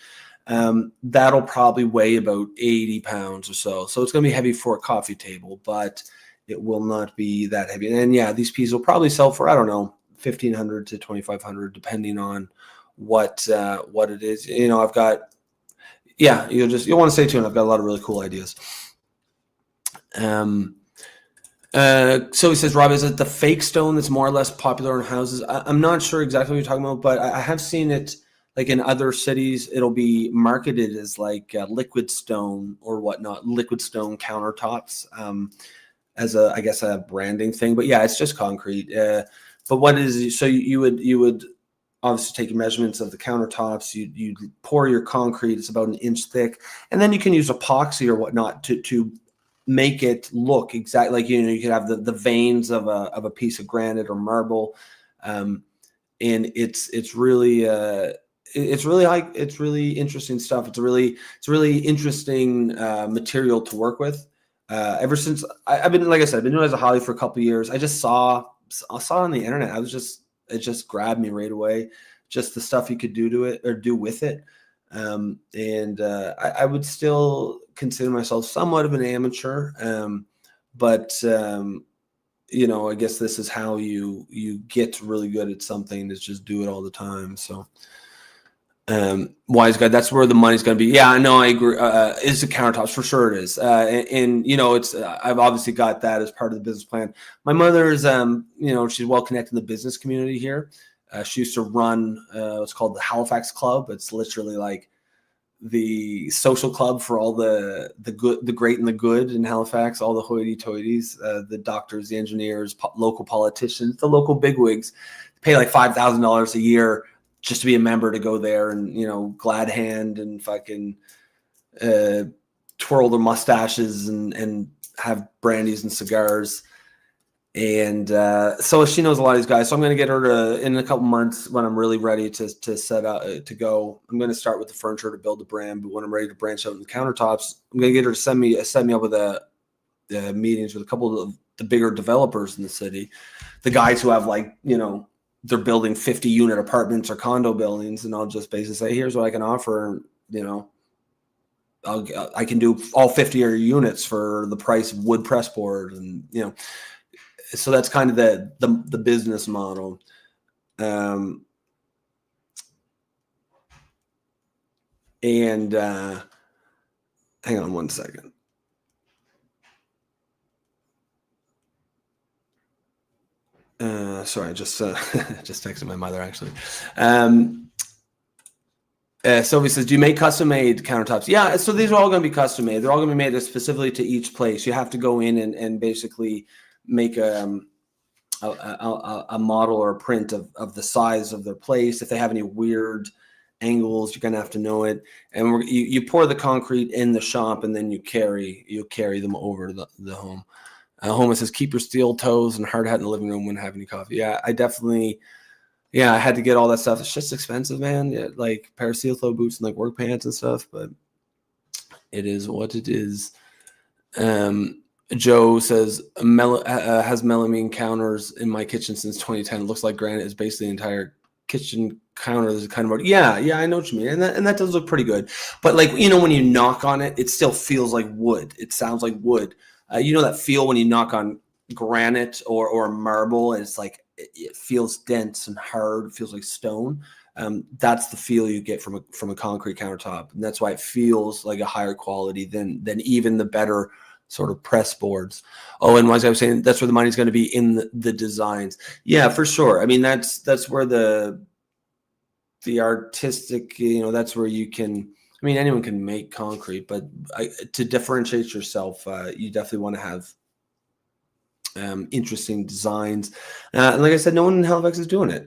That'll probably weigh about 80 pounds or so. So it's going to be heavy for a coffee table, but it will not be that heavy. And yeah, these pieces will probably sell for, I don't know, $1,500 to $2,500, depending on what it is. I've got, yeah, you'll want to stay tuned. I've got a lot of really cool ideas. So he says, Rob, is it the fake stone that's more or less popular in houses? I'm not sure exactly what you're talking about, but I have seen it like in other cities. It'll be marketed as like liquid stone or whatnot, liquid stone countertops, as I guess a branding thing. But yeah, it's just concrete. But what is, so you would obviously take measurements of the countertops. You pour your concrete. It's about 1 inch thick, and then you can use epoxy or whatnot to make it look exactly like, you could have the veins of a piece of granite or marble, and it's really interesting stuff. It's really interesting material to work with. Ever since I've been, like I said, I've been doing it as a hobby for a couple of years. I just saw it on the internet. It just grabbed me right away. Just the stuff you could do to it or do with it. I would still consider myself somewhat of an amateur, but I guess this is how you get really good at something, is just do it all the time. So wise guy, that's where the money's going to be. Yeah, I know, I agree. Is the countertops? For sure it is. And it's I've obviously got that as part of the business plan. My mother's she's well connected in the business community here. She used to run what's called the Halifax Club. It's literally like the social club for all the good, the great and the good in Halifax, all the hoity-toities, the doctors, the engineers, local politicians, the local bigwigs pay like $5,000 a year just to be a member, to go there and, glad hand and fucking twirl their mustaches and have brandies and cigars. And so she knows a lot of these guys. So I'm going to get her to, in a couple months, when I'm really ready to set out to go, I'm going to start with the furniture to build the brand. But when I'm ready to branch out in the countertops, I'm going to get her to set me up with meetings with a couple of the bigger developers in the city, the guys who have they're building 50-unit apartments or condo buildings, and I'll just basically say, here's what I can offer. I can do all 50 of your units for the price of wood press board, and so that's kind of the business model. Hang on one second. Sorry, I just texted my mother, actually. Sylvie says, do you make custom-made countertops? Yeah, so these are all going to be custom-made. They're all going to be made specifically to each place. You have to go in and basically make a model or a print of the size of their place. If they have any weird angles, you're going to have to know it. And you pour the concrete in the shop, and then you carry them over to the home. Homer says, keep your steel toes and hard hat in the living room when having any coffee. Yeah, I definitely, I had to get all that stuff. It's just expensive, man. Yeah, like pair of steel toe boots and like work pants and stuff, but it is what it is. Joe says, has melamine counters in my kitchen since 2010. It looks like granite is basically the entire kitchen counter. There's a kind of, yeah, I know what you mean. And that does look pretty good. But when you knock on it, it still feels like wood. It sounds like wood. That feel when you knock on granite or marble, and it's like it feels dense and hard. It feels like stone. That's the feel you get from a concrete countertop, and that's why it feels like a higher quality than even the better sort of press boards. Oh, and as I was saying, that's where the money's going to be in the designs. Yeah, for sure. I mean, that's where the artistic, that's where you can. I mean, anyone can make concrete, but to differentiate yourself, you definitely want to have interesting designs. And like I said, no one in Halifax is doing it.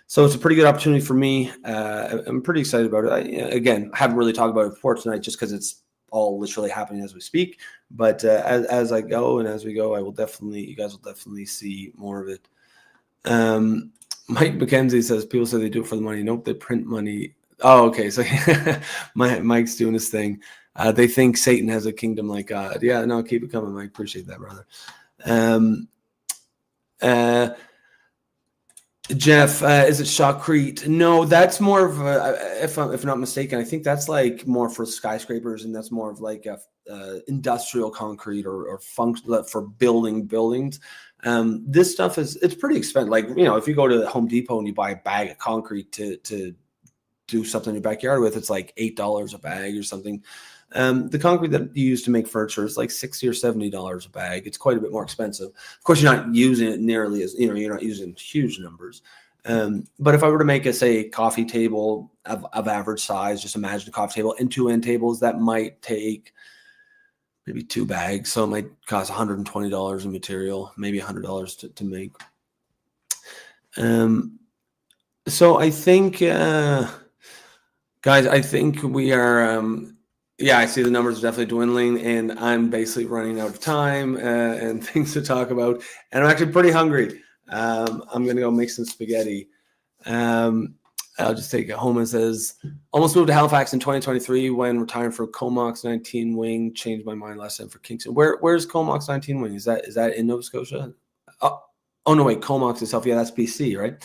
So it's a pretty good opportunity for me. I'm pretty excited about it. I haven't really talked about it before tonight just because it's all literally happening as we speak. But as I go and as we go, you guys will definitely see more of it. Mike McKenzie says, people say they do it for the money. Nope, they print money. Oh, okay. So Mike's doing his thing. They think Satan has a kingdom like God. Yeah, no, keep it coming, Mike. Appreciate that, brother. Jeff, is it shotcrete? No, that's more of if I'm not mistaken, I think that's like more for skyscrapers, and that's more of like a industrial concrete or function for building buildings. This stuff it's pretty expensive. Like, if you go to Home Depot and you buy a bag of concrete to do something in your backyard with, it's like $8 a bag or something. The concrete that you use to make furniture is like $60 or $70 a bag. It's quite a bit more expensive. Of course, you're not using it nearly as, you're not using huge numbers. But if I were to make a coffee table of average size, just imagine a coffee table and 2 end tables, that might take maybe 2 bags. So it might cost $120 in material, maybe $100 to make. So I think, guys, I think we are, I see the numbers are definitely dwindling, and I'm basically running out of time and things to talk about. And I'm actually pretty hungry. I'm going to go make some spaghetti. I'll just take it home. It says, almost moved to Halifax in 2023 when retiring for Comox 19 wing. Changed my mind last time for Kingston. Where's Comox 19 wing? Is that in Nova Scotia? Oh no, wait, Comox itself. Yeah, that's BC, right?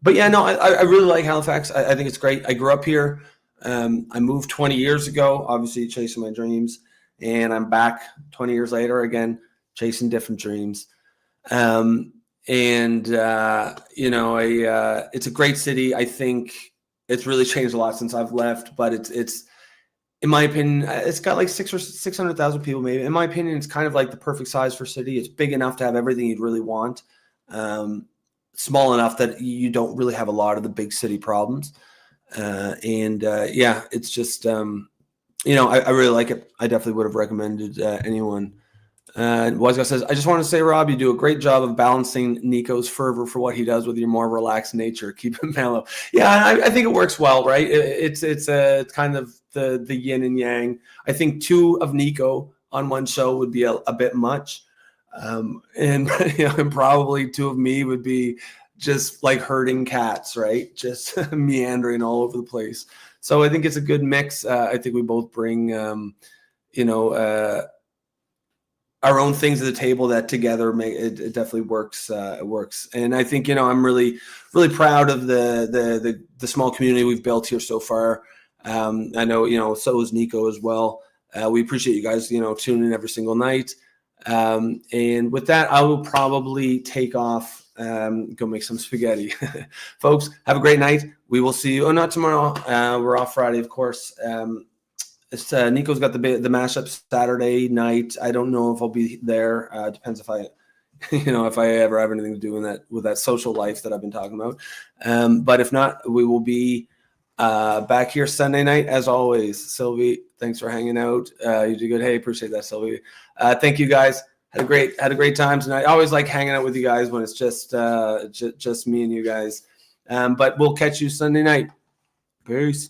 But yeah, no, I really like Halifax. I think it's great. I grew up here. I moved 20 years ago, obviously chasing my dreams, and I'm back 20 years later again, chasing different dreams. It's a great city. I think it's really changed a lot since I've left, but it's in my opinion, it's got like 600,000 people, maybe. In my opinion, it's kind of like the perfect size for a city. It's big enough to have everything you'd really want. Small enough that you don't really have a lot of the big city problems. It's just, I really like it. I definitely would have recommended anyone. Wise Guy says, I just want to say, Rob, you do a great job of balancing Nico's fervor for what he does with your more relaxed nature. Keep it mellow. Yeah, I think it works well, right? It's kind of the yin and yang. I think 2 of Nico on one show would be a bit much. And probably 2 of me would be just like herding cats, right? Just meandering all over the place. So I think it's a good mix. I think we both bring, our own things to the table that together make it definitely works. It works. And I think, I'm really, really proud of the small community we've built here so far. I know, so is Nico as well. We appreciate you guys, tuning in every single night. And with that, I will probably take off, go make some spaghetti. Folks, have a great night. We will see you. Oh, not tomorrow. We're off Friday, of course. Nico's got the mashup Saturday night. I don't know if I'll be there. Depends if I, if I ever have anything to do with that social life that I've been talking about. But if not, we will be back here Sunday night as always. Sylvie, thanks for hanging out. You did good. Hey, appreciate that, Sylvie. Thank you guys. Had a great time tonight. I always like hanging out with you guys when it's just me and you guys. But we'll catch you Sunday night. Peace.